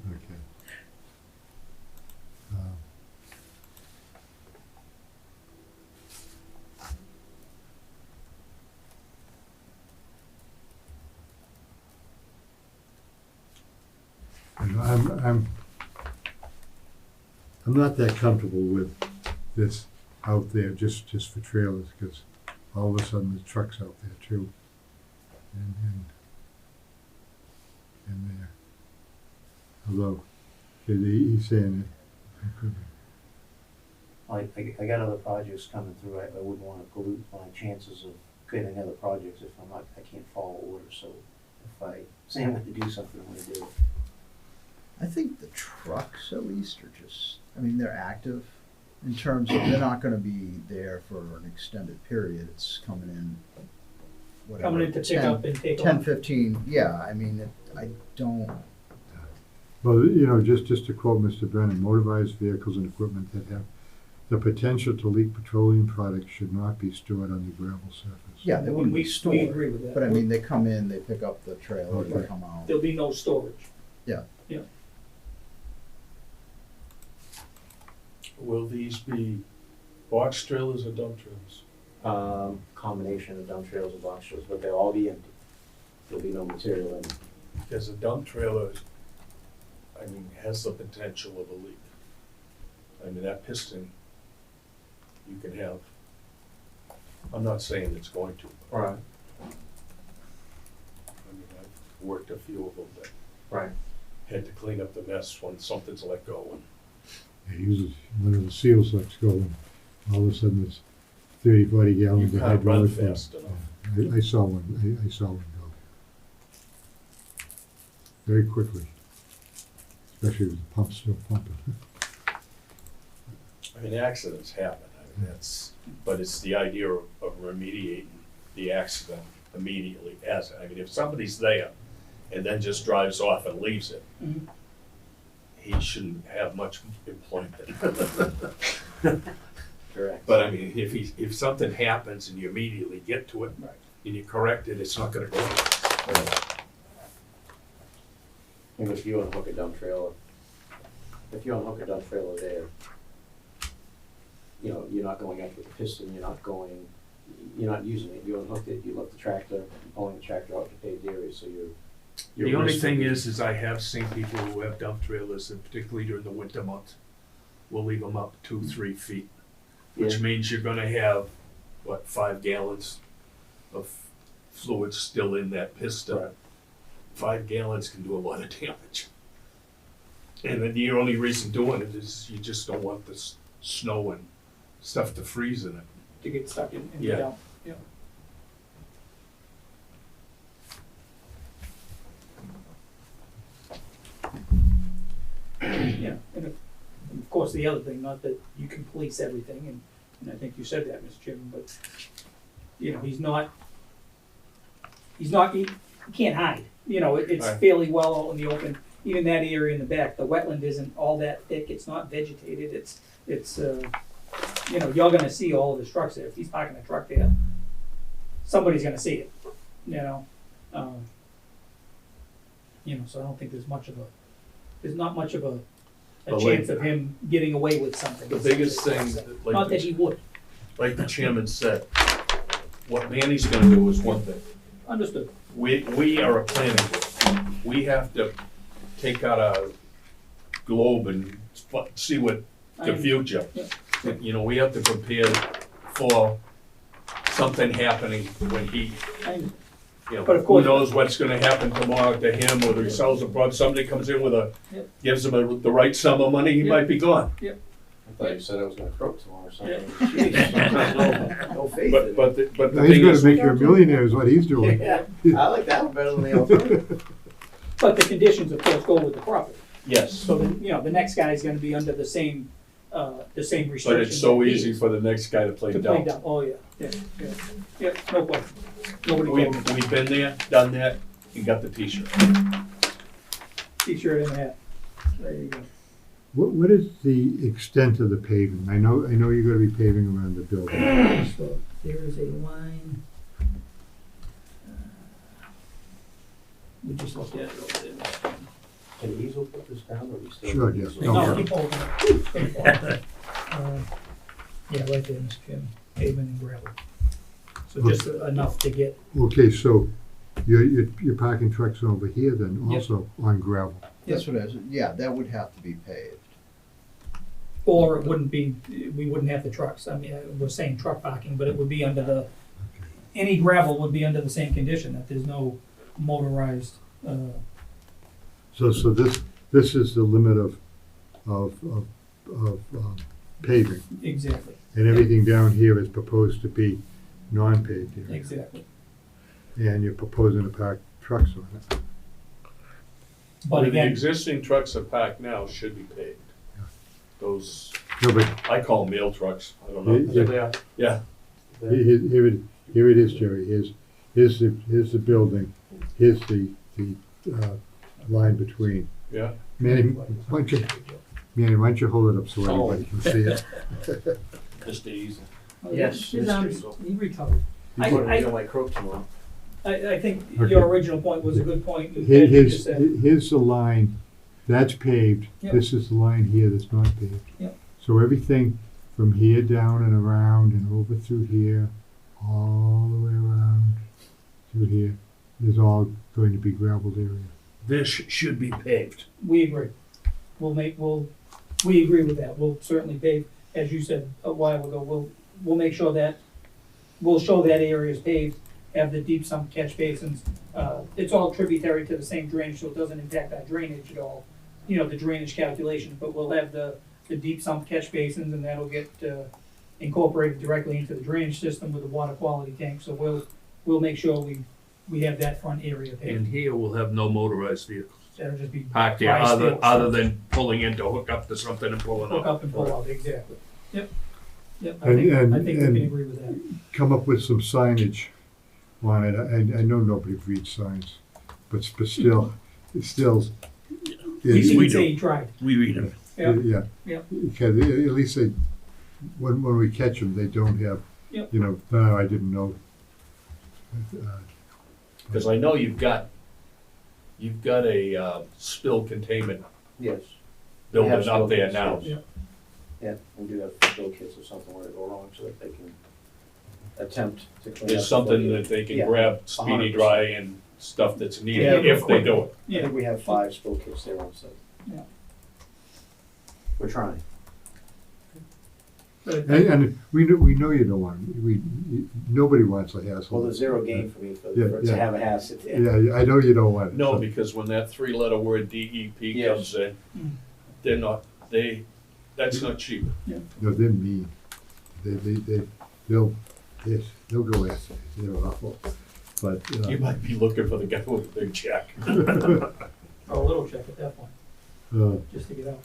I'm not that comfortable with this out there just for trailers, because all of a sudden the truck's out there too. And there. Although, he's saying it could be. I got other projects coming through, I wouldn't wanna pollute my chances of getting other projects if I can't follow orders, so if I say I'm gonna do something, I'm gonna do it. I think the trucks at least are just, I mean, they're active in terms of they're not gonna be there for an extended period. It's coming in, whatever. Coming in to pick up and take 10, off. 15, yeah, I mean, I don't, Well, you know, just to quote Mr. Brennan, motorized vehicles and equipment that have the potential to leak petroleum products should not be stored on the gravel surface. yeah, they wouldn't be We stored. agree with that. But I mean, they come in, they pick up the trailer, they Okay. come out. There'll be no storage. Will these be box trailers or dump trailers? Combination of dump trailers and box trailers, but they'll all be empty. There'll be no material in them. Because a dump trailer, I mean, has the potential of a leak. I mean, that piston, you can have, I'm not saying it's going to. Right. I mean, I've worked a few of them that Right. had to clean up the mess when something's let go. And He uses one of the seals lets go, and all of a sudden it's 30, 40 you gallons of can't run hydraulic fluid. fast enough. I saw one, I saw one go. Very quickly. Especially with the pump still pumping. I mean, accidents happen, I mean, but it's the idea of remediating the accident immediately I mean, if somebody's there and then just drives off and leaves it, Mhm. he shouldn't have much employment. Correct. But I mean, if something happens and you immediately get to it Right. and you correct it, it's not gonna go. And if you unhook a dump trailer, there, you know, you're not going up with the piston, you're not using it, you unhooked it, you left the tractor, you're pulling the tractor out to paved area, so you're The only risking- thing is I have seen people who have dump trailers, and particularly during the winter months, will leave them up 2-3 feet, which Yeah. means you're gonna have, 5 gallons of fluid still in that piston. Right. 5 gallons can do a lot of damage. And then the only reason doing it is you just don't want the snow and stuff to freeze in it. To get stuck in the Yeah. dump. Yeah. Yeah, and of course, the other thing, not that you can police everything, and I think you said that, Mr. Chairman, but, you know, he can't hide. You know, it's Right. fairly well out in the open, even that area in the back, the wetland isn't all that thick, it's not vegetated, it's you know, you're gonna see all of his trucks there, if he's parking a truck there, somebody's gonna see it, you know? You know, so I don't think there's not much of a But like- chance of him getting away with something. The biggest thing, Not that he would, like the chairman said, what Manny's gonna do is one thing. understood. We are a planning board. We have to take out a globe and see what the I- future. Yeah. You know, we have to prepare for something happening when he, I- you know, But of who course- knows what's gonna happen tomorrow to him, whether he sells a product, somebody comes in with Yep. gives him the right sum of money, he Yep. might be gone. I thought you said I was gonna croak tomorrow or something. No faith in But, it. but the He's thing gonna is, make you a millionaire is what he's doing. Yeah, I like that one better than the alternative. But the conditions, of course, go with the property. yes, So then, you know, the next guy's gonna be under the same restrictions. but it's so that he easy is. for the next guy to play To play dumb. dumb, oh, yeah, yeah, no question. Nobody We've, told me. we've been there, done that, and got the t-shirt. T-shirt and a hat, there you go. What is the extent of the paving? I know you're gonna be paving around the building. So there is a line. We just looked at it over there. Can Easel put this down, or we still? Sure, yeah. Easel? No. No, keep holding it. Yeah, right there, Mr. Chairman, pavement and gravel. So just enough to get, Okay, so you're parking trucks over here then Yep. also on gravel? That's what I was, yeah, that would have to be paved. Or it wouldn't be, we wouldn't have the trucks, I mean, we're saying truck parking, but it would be under the, any gravel would be under the same condition, that there's no motorized, So this is the limit of paving, exactly, and everything down here is proposed to be non-paved area. exactly. And you're proposing to park trucks on it. But Where the again, existing trucks are parked now should be paved. Those, No, but I call them mail trucks, I don't Yeah, know. yeah. Yeah, here it is, Jerry, here's the building, here's the line between. yeah. Manny, why don't you hold it up so everybody can see it? Just easy. yes, Yes, he recovered. You put it in like croak tomorrow. I think Okay. your original point was a good point, that Here- you just said. Here's the line, that's paved, Yep. this is the line here that's not paved. Yep. So everything from here down and around and over through here, all the way around through here, is all going to be gravelled area. This should be paved. We agree. We agree with that. We'll certainly pave, as you said a while ago, we'll make sure that, we'll show that area is paved, have the deep sump catch basins. It's all tributary to the same drainage, so it doesn't impact our drainage at all, you know, the drainage calculations, but we'll have the deep sump catch basins, and that'll get, incorporated directly into the drainage system with the water quality tank, so we'll make sure we have that front area And paved. here we'll have no motorized vehicles That'll just be parked there, Dry other, stills. other than pulling in to hook up to something and pulling hook up. up and pull out, exactly. Yep, I And- think, and- I think we and- can agree with that. Come up with some signage on it. I know nobody reads signs, but still, it's still. He we can say do. he tried. We read them. Yeah. Yeah. Because at least they, when we catch them, they don't have, Yep. you know, no, I didn't know. Because I know you've got a spill containment Yes. building have up there spill now. kits, yes. Yeah, we do have spill kits if something were to go wrong, so that they can attempt to clean up. There's something that they can Yeah, grab, speedy 100%. dry and stuff that's needed Yeah, if they do it. I Yeah, think we have 5 spill kits there on site. Yeah. We're trying. but And we know you don't want, nobody wants a hassle. Well, there's zero gain for me Yeah, for it yeah. to have a hazard there. Yeah, I know you don't want it. No, so- because when that 3-letter word DEP Yes. comes in, Mm. they're not, that's not cheap. No, they're mean. They'll go after you. They're awful. But, You might be looking for the guy with the big check. or a little check at that point, just to get out.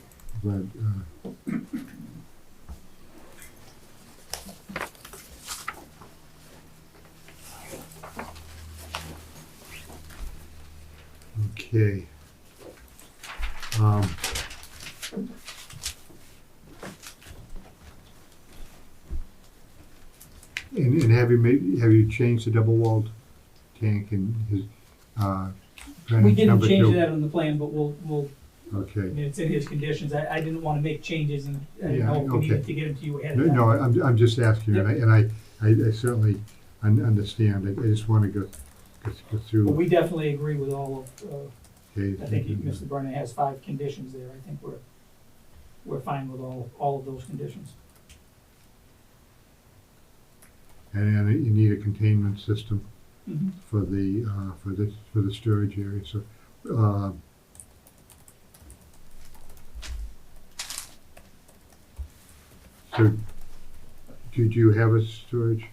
Okay. And have you changed the double walled tank and his, We didn't number change two? that on the plan, but we'll, I Okay. mean, it's in his conditions. I didn't wanna make changes, and I didn't Yeah, know if we needed okay. to get them to you ahead No, of time. no, I'm just asking, and I certainly understand. I just wanna go But through. we definitely agree with all of, Okay. I think Mr. Brennan has 5 conditions there. I think we're fine with all of those conditions. And you need a containment system Mhm. for the storage area, so, so, did you have a storage?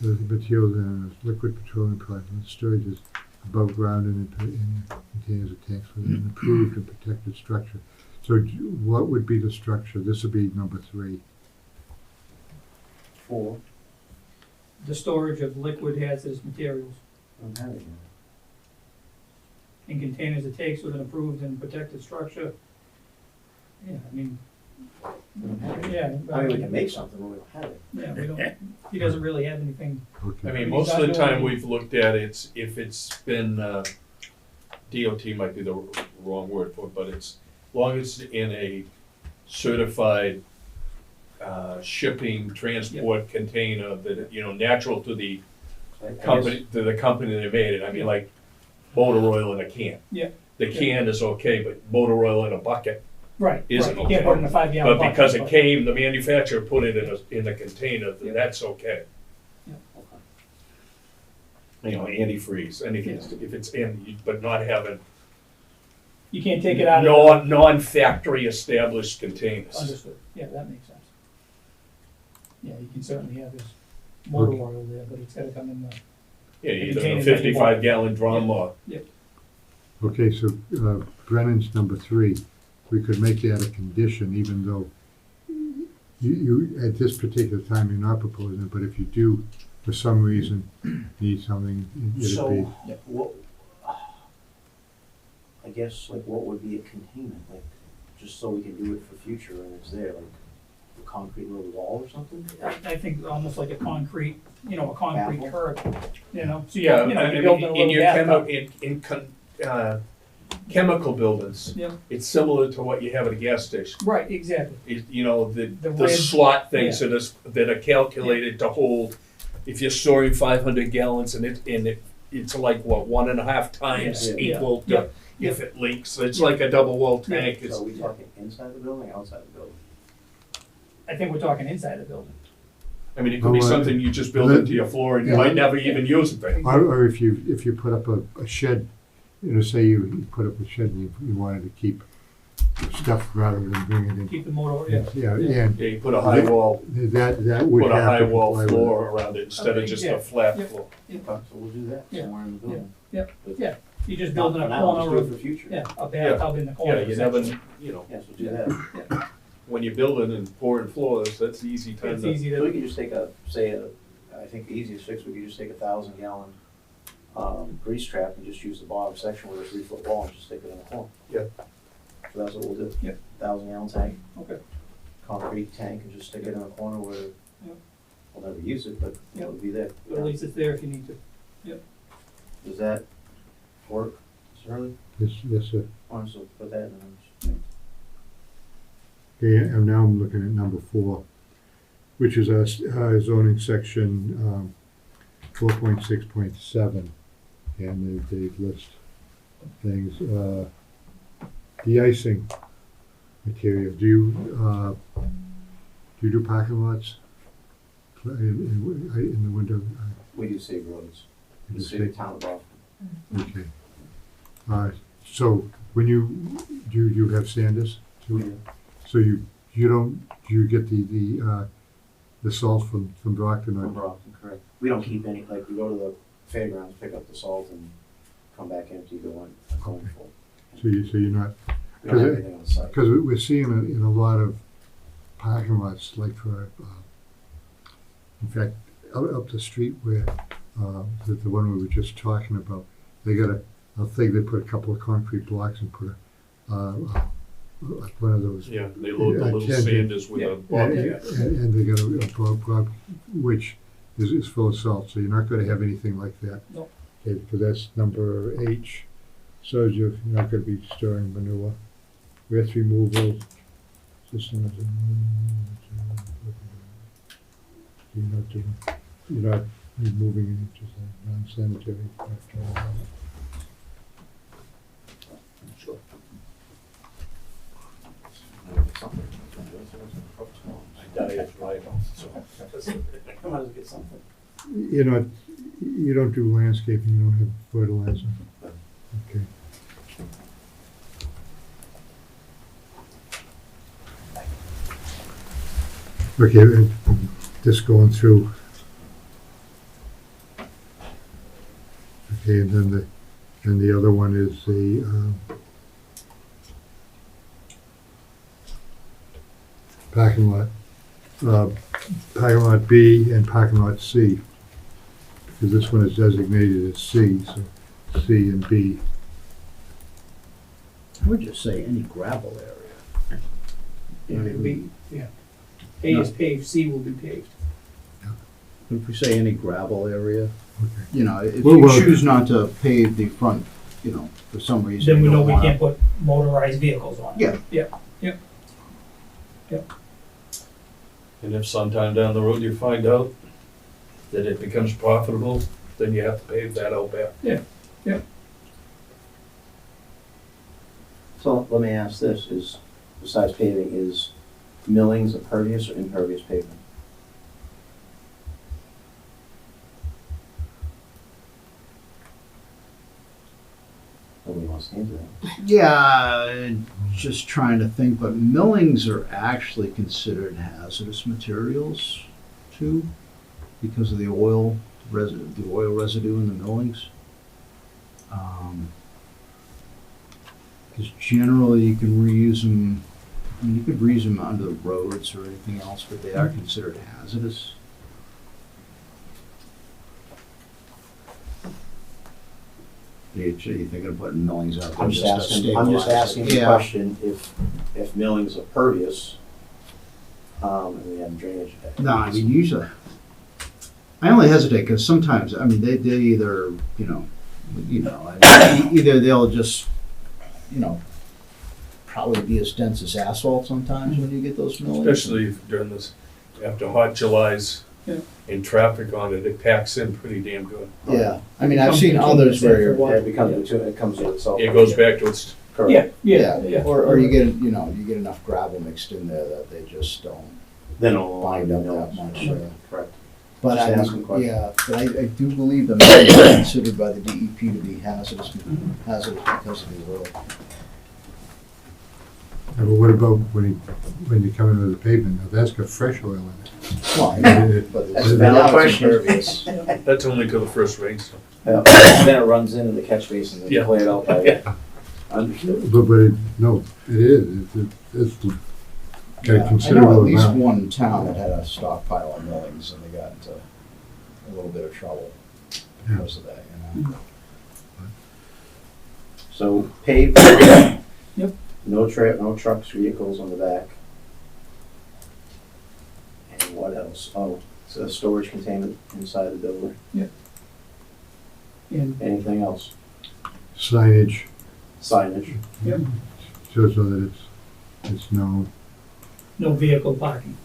The materials and liquid petroleum product, and storage is above ground and in containers or tanks with an approved and protected structure. So what would be the structure? This would be number 3. 4. The storage of liquid hazardous materials I don't have it in containers it takes with an approved and protected structure. Yeah, I mean, yeah. yet. I mean, we can make something, but we don't have it. Yeah, we don't, he doesn't really have anything. Okay. I mean, He's most not of the doing time any- we've looked at it, if it's been, DOT might be the wrong word for it, but it's, long as it's in a certified, shipping, transport container that, natural to the So I guess- company that made it. I mean, like motor oil in a can. Yeah. the can is okay, but motor oil in a bucket Right, isn't right, you can't put it in a okay. 5-gallon But bucket. because it came, the manufacturer put it in a container, then Yeah. that's okay. You know, antifreeze, anything, if it's in, but not having You can't take it out of. non-factory established containers. Understood, yeah, that makes sense. Yeah, you can certainly have this motor Okay. oil there, but it's gotta come in the, Yeah, either a containers that you 55-gallon drum or, Okay, so Brennan's number 3, we could make that a condition, even though you, at this particular time, you're not proposing it, but if you do, for some reason, need something, it'd So, be, what, I guess, like, what would be a containment, like, just so we can do it for future and it's there, like, a concrete little wall or something? I think almost like a concrete, a concrete Baffle. curb, so yeah, you're building a in little your bathtub. chemical buildings, Yeah. it's similar to what you have at a gas station. Right, exactly, The red- slot things that are calculated to hold, if you're storing 500 gallons and it's like, what, 1.5 times Yeah. equal to Yeah. if it leaks, it's like a double wall tank. So are we talking inside the building, outside the building? I think we're talking inside the building. I mean, it could be Well, something you just build into your floor and you yeah. might never even use it. or if you put up a shed, say you put up a shed and you wanted to keep stuff rather than bring it in. Keep the motor, yeah. Yeah, Yeah. and Yeah, you put a high wall, that would put a have high to wall comply with it. floor around it instead of Okay, just yeah. a flat Yeah. floor. Okay, so we'll do that Yeah. somewhere in the building. Yeah. But Yeah. You're just not building a for now, just corner do it of, for future. a bathtub in the corner. Yeah, you never, essentially. Yes, we'll do that. when you're building and pouring floors, that's the easy time It's to. easy So we to, could just take I think the easiest fix, we could just take a 1,000-gallon, grease trap and just use the bottom section with a 3-foot wall and just stick it in the corner. Yeah. So that's what we'll do. Yep. 1,000-gallon tank, okay, concrete tank, and just stick it in a corner where Yep. we'll never use it, but Yep. it'll be there. but at least it's there if you need to. Does that work, Shirley? Yes, sir. Or so put that in the notes. Okay, and now I'm looking at number 4, which is our zoning section 4.6.7, and they list things. De-icing material. Do you do parking lots in the winter? We do save roads. You We do save the say- town of Boston. Okay. So when you have Sanders too? Yeah. So you don't, do you get the salt from Brockton? From Brockton, correct. We don't keep any, like, we go to the fairgrounds, pick up the salt and come back empty, going full. So you're not, We don't have anything on site. because we're seeing it in a lot of parking lots, like for, in fact, up the street where, the one we were just talking about, they got I think they put a couple of concrete blocks and put like one of those. Yeah, they load the Yeah, little tended. Sanders with a And, bobcat. and they got a block, which is full of salt, so you're not gonna have anything like that. No. Okay, because that's number H, so you're not gonna be storing manure. Earth removal system is. You're not removing any just non-sanitary. Sure. My diet's right, so. I might as well get something. You don't do landscaping, you don't have fertilizer. Okay. Okay, just going through. Okay, and then the other one is the, parking lot. Parking lot B and parking lot C. Because this one is designated as C, so C and B. I would just say any gravel area. Yeah, it'll be, A is paved, C will be paved. If we say any gravel area, Okay. if Well, you well- choose not to pave the front, for some reason. Then we you know don't we wanna- can't put motorized vehicles on it. Yeah. And if sometime down the road you find out that it becomes profitable, then you have to pave that out back. So let me ask this, is, besides paving, is millings a pervious or impervious pavement? Nobody wants to answer that. Yeah, just trying to think, but millings are actually considered hazardous materials too, because of the oil residue in the millings. Because generally you can reuse them, I mean, you could reuse them under the roads or anything else, but they are considered hazardous. You thinking of putting millings out there I'm just just to asking, stabilize it? the Yeah. question, if millings are pervious, and we have drainage. No, I mean, usually, I only hesitate because sometimes, I mean, they either, either they'll just, probably be as dense as asphalt sometimes when you get those millings. Especially during this, after hot Julys Yeah. and traffic on it, it packs in pretty damn good. Yeah, I mean, I've Comes seen between others the where, central Yeah, it becomes, it comes with itself. It goes back to its, Correct. yeah, or you get, you get enough gravel mixed in there that they just don't Then it'll bind line up up that much. Correct. But Just I, asking questions. yeah, but I do believe the millings are considered by the DEP to be hazardous because of the oil. But what about when you come in with the pavement? Now, that's got fresh oil in it. Well, I Yeah. know, but That's a it's valid not question. impervious. that's only till the first rainstorm. Then it runs into the catch basin and Yeah. cleared out by, understood. No, it is. It's got Yeah, a I know considerable at least amount. one town that had a stockpile of millings and they got into a little bit of trouble because of that, So paved. Yep. No trucks, vehicles on the back. And what else? Oh, it's a storage containment inside the building. And Anything else? Signage, Signage. so that it's known. no vehicle parking.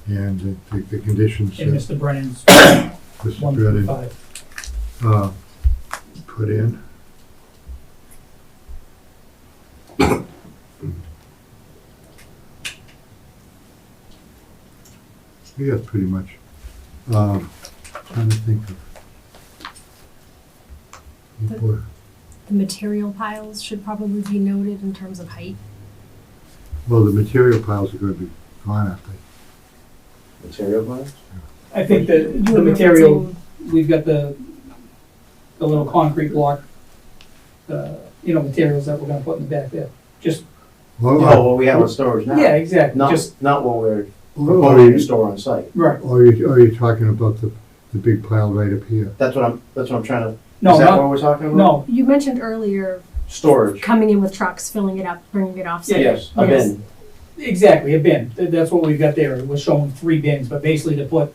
And the conditions In that Mr. Brennan's Mr. 1 through Dredden 5. put in. Yeah, pretty much. Trying to think of. The material piles should probably be noted in terms of height. Well, the material piles are gonna be gone, I think. Material plans? I think that You the were material, referencing- we've got the little concrete block, materials that we're gonna put in the back there. Just, Well, Oh, well, we have a storage now. yeah, exactly, just, Not what we're or proposing to you- store on site. right. or you talking about the big pile right up here? That's what I'm trying to, No, is that not, what we're talking about? no, You mentioned earlier Storage. coming in with trucks, filling it up, bringing it off. Yes, a Yes. bin. exactly, a bin. That's what we've got there. We're showing 3 bins, but basically to put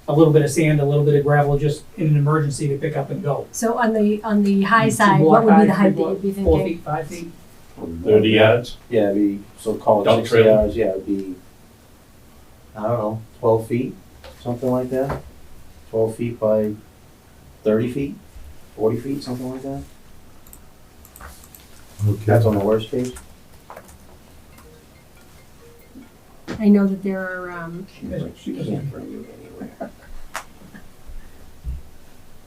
a little bit of sand, a little bit of gravel, just in an emergency to pick up and go. So on the high 2 side, block what would be the high, height 3 that you'd be block, 4 thinking? feet, 5 feet. 30 yards. Yeah, it'd be, so call it Dump 60 trailer. yards, yeah, it'd be, I don't know, 12 feet, something like that. 12 feet by 30 feet, 40 feet, something like that. Okay. That's on the worst case. I know that there are, She can't bring you anywhere.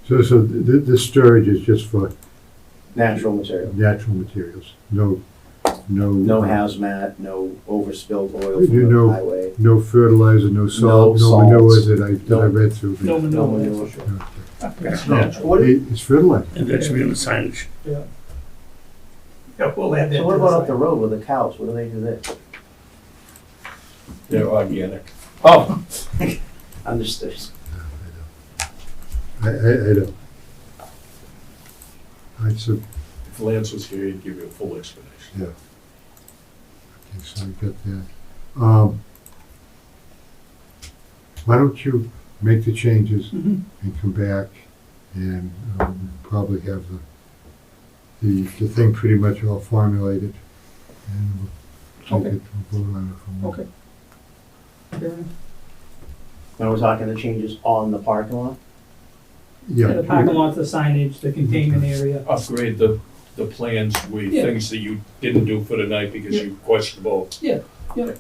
So this storage is just for Natural material. natural materials, no. No hazmat, no overspilled oil You from know- the highway. No fertilizer, no salt, no salts. manure that I No- read through. No No manure, manure. that's for sure. Okay. It's natural. What, It's fertilizer. And that should be in the signage. Yeah. Yeah, we'll add that. so what to the about up site. the road with the cows? What do they do there? They're organic. Oh, understood. I don't. So, If Lance was here, he'd give you a full explanation. yeah. Okay, so we got that. Why don't you make the changes Mhm. and come back and probably have the thing pretty much all formulated and we'll take Okay. it, we'll vote on it from there. Okay. Fair enough. Now we're talking the changes on the parking lot? Yeah. The parking lot, the signage, the containment area. Upgrade the plans with Yeah. things that you didn't do for the night because you questionable. Yeah, yeah.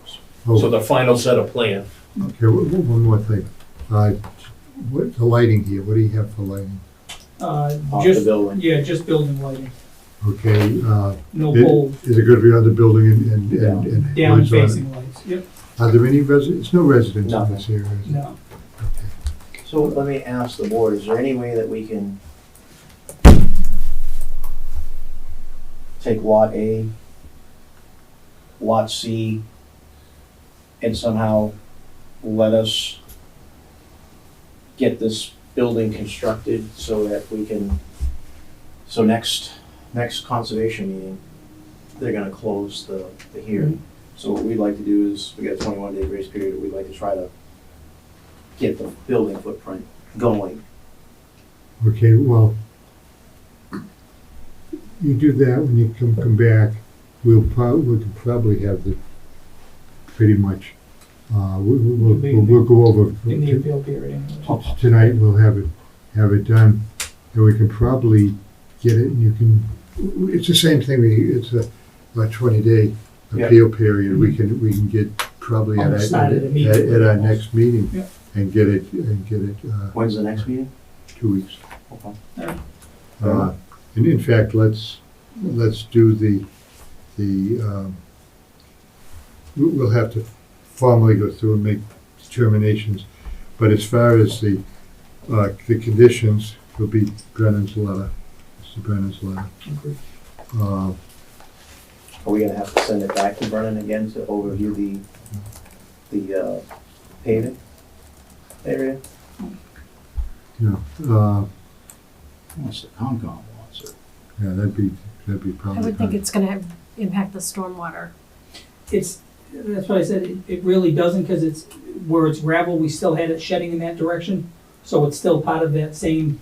Oh, So the final set of plan, okay, one more thing. What, the lighting here, what do you have for lighting? Off the Just, building. yeah, just building lighting, Okay, no It- poles, is it gonna be on the building and down lights on it? facing lights, yep, Are there any residents, no residents in Nothing. this area? is there? no. So let me ask the board, is there any way that we can take Lot A, Lot C, and somehow let us get this building constructed so that we can, so next conservation meeting, they're gonna close the hearing. So what we'd like to do is, we got a 21-day grace period, we'd like to try to get the building footprint going. Okay, well, you do that when you come back, we could probably have the, pretty much, we'll go over. In the appeal period anyway. Tonight, we'll have it done, and we can probably get it, and you can, it's the same thing, it's a 20-day Yeah. appeal period, we can get probably at Almost started immediately. at our next meeting, Yeah. and get it, When's the next meeting? 2 weeks. Okay. And in fact, let's do we'll have to formally go through and make determinations, but as far as the conditions, will be Brennan's letter, Mr. Brennan's letter. Okay. Uh, Are we gonna have to send it back to Brennan again to overview the paving area? Unless the Concom wants it. Yeah, that'd be I probably. would think fine. it's gonna impact the stormwater. That's why I said it really doesn't, because it's, where it's gravel, we still had it shedding in that direction. So it's still part of that same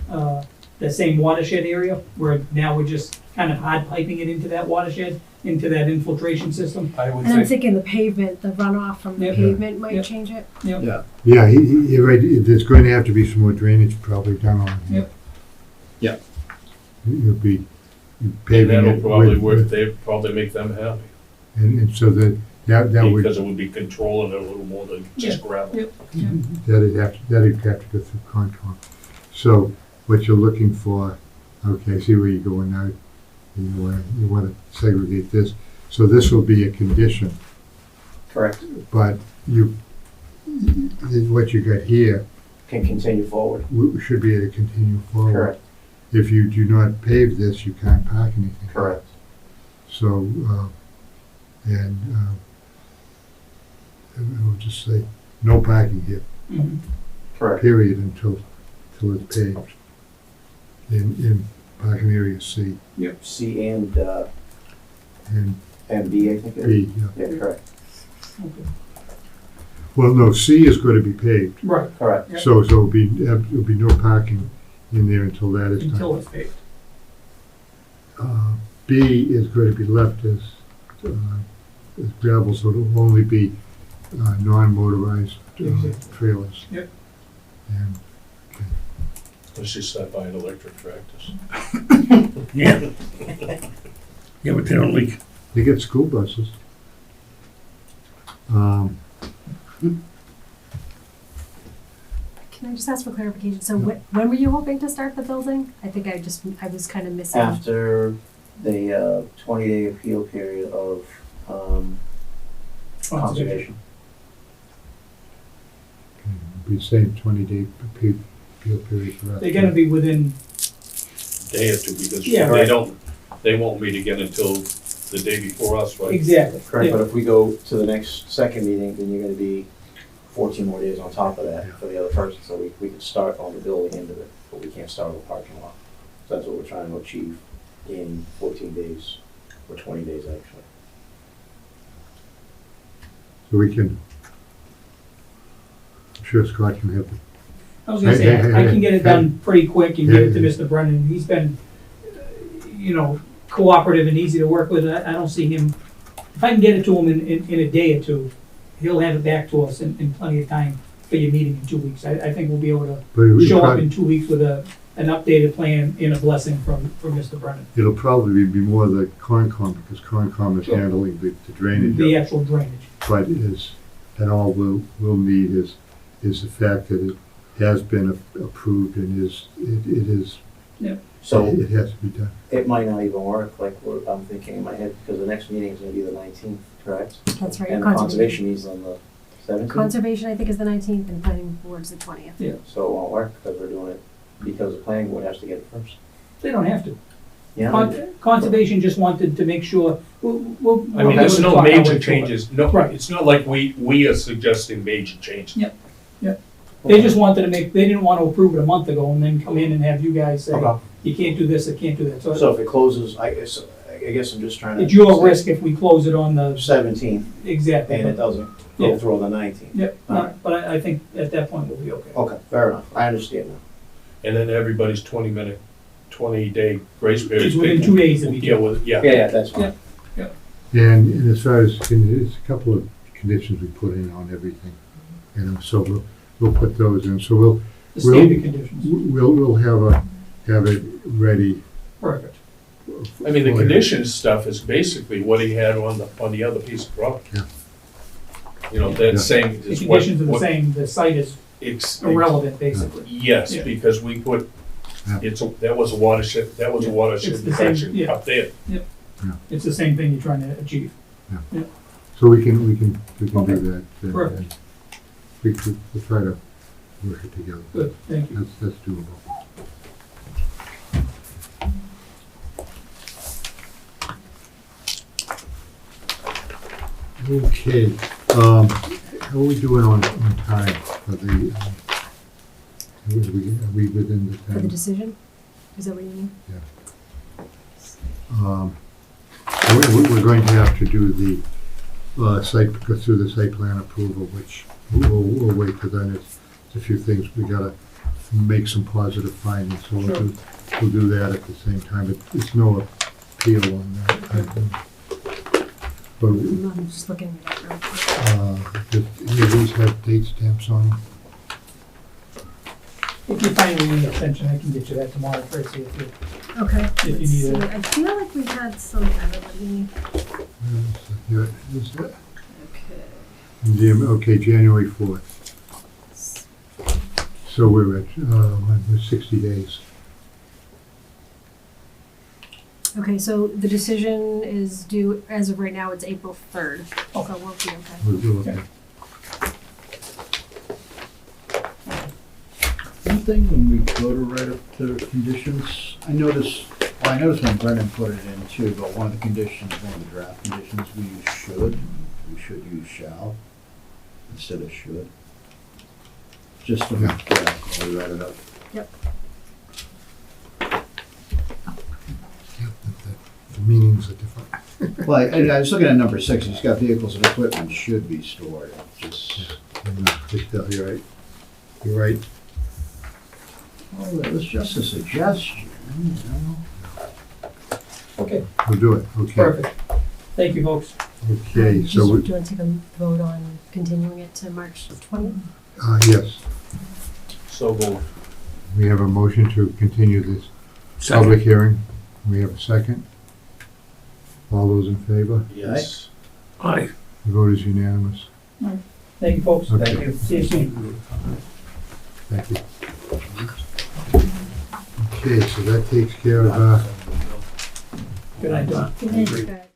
watershed area, where now we're just kind of hard piping it into that watershed, into that infiltration system. I would And I'm think, thinking the pavement, the runoff from the Yep. pavement might Yep. change it. Yeah. Yeah, you're right, there's going to have to be some more drainage probably done on it. Yep. Yeah. You'll be and paving that'll it probably with, work, they'd probably make them happy. and so that would. Because it would be controlling it a little more than just gravel. Yep. That'd have to go through Concom. So what you're looking for, okay, I see where you're going now. You want to segregate this. So this will be a condition, Correct. but what you got here Can continue forward. should be able to continue forward. Correct. If you do not pave this, you can't park anything. Correct. So, I would just say, no parking here. Mhm. Correct. Period, until it's paved. In parking area C C and and B, I think it is. B, yeah. Yeah, correct. Okay. Well, no, C is going to be paved, Right, Correct. Yeah. so it'll be no parking in there until that is until done. it's paved. B is going to be left as gravel, so it'll only be non-motorized Exactly. trailers. Yep. And Let's just stop buying electric tractors. Yeah. Yeah, but they don't leak. they get school buses. Can I just ask for clarification? So when were you hoping to start the building? I think I was kind of missing. After the 20-day appeal period of conservation. Be same 20-day appeal period for us. They're gonna be within, Day or two, because Yeah, they right. they won't meet again until the day before us, right? exactly. Correct, Yeah. but if we go to the next second meeting, then you're gonna be 14 more days on top of that for the other person, so we can start on the building end of it, but we can't start on the parking lot. So that's what we're trying to achieve in 14 days, or 20 days actually. So we can, I'm sure Scott can have the I was gonna say, I can get it done pretty quick and get it to Mr. Brennan. He's been, cooperative and easy to work with. I don't see him, if I can get it to him in a day or two, he'll have it back to us in plenty of time for your meeting in 2 weeks. I think we'll be able But we to show up probably- in 2 weeks with a an updated plan and a blessing from Mr. Brennan. It'll probably be more the Concom, because Concom is Sure. handling the drainage. The of it. actual drainage. But and all we'll need is the fact that it has been approved and it is, So it has to be done. it might not even work, like what I'm thinking in my head, because the next meeting is gonna be the 19th, correct? That's right. And conservation meeting's on the 17th? Conservation, I think, is the 19th, and planning board's the 20th. Yeah. So it won't work, because we're doing it, because the planning board has to get it first. They don't have to. Yeah? Conservation just wanted to make sure, we'll. I mean, there's no major changes, no, Right. it's not like we are suggesting major changes. They just wanted to make, they didn't want to approve it a month ago and then come in and have you guys say, Okay. you can't do this, I can't do that. So So if it closes, I guess I'm just trying to. it's your risk if we close it on the, 17th, exactly. and it doesn't Yeah. go through on the 19th. Yep, but I think at that point we'll be okay. Okay, fair enough, I understand now. And then everybody's 20-day grace period. It's within 2 days of We'll each deal other. with it, yeah. Yeah, it's fine. And as far as, it's a couple of conditions we put in on everything, so we'll put those in, so The standard conditions, we'll have it ready. perfect. I mean, the conditions stuff is basically what he had on the other piece of property. Yeah. You know, that's saying. The is what- conditions are the what- same, the site is irrelevant, basically. Yes, Yeah. because we put, Yeah. that was a watershed It's the same, correction yeah. up there. It's the same thing you're trying to achieve. So we can do Okay. that. Perfect. We'll try to work it together. Good, thank you. That's doable. Okay, how are we doing on time for the, are we within the For the time? decision? Is that what you mean? We're going to have to do the go through the site plan approval, which we'll wait till then. It's a few things, we gotta make some positive findings, so we'll do that at the same time. It's no appeal on that. But, I'm just looking at it real quick. does any of these have date stamps on them? If you find any extension, I can get you that tomorrow, Tracy, if you. Okay, If you let's need see. it. I feel like we had some everybody. Here, is that? Okay. Okay, January 4th. So we're at, we're 60 days. Okay, so the decision is due, as of right now, it's April 3rd. Okay. So we'll be okay. We're okay. One thing, when we go to write up the conditions, I noticed when Brennan put it in too, but one of the conditions, one of the draft conditions, we should use shall instead of should. Just to, Yeah. when we write it up. Yeah, the meanings are different. Well, I was looking at number 6, it's got vehicles and equipment should be stored, just, You're right. You're right. well, it was just a suggestion, you know. Okay, We'll do it, okay. perfect. Thank you, folks. Okay, Just- so, do you want to take a vote on continuing it to March 20th? yes, So moved. we have a motion to continue this public hearing. We have a second. All those in favor? Yes. Aye. The vote is unanimous. Thank you, folks. Okay. Thank you. See you soon. Thank you. Okay, so that takes care of, Good night, Don. Good night, guys.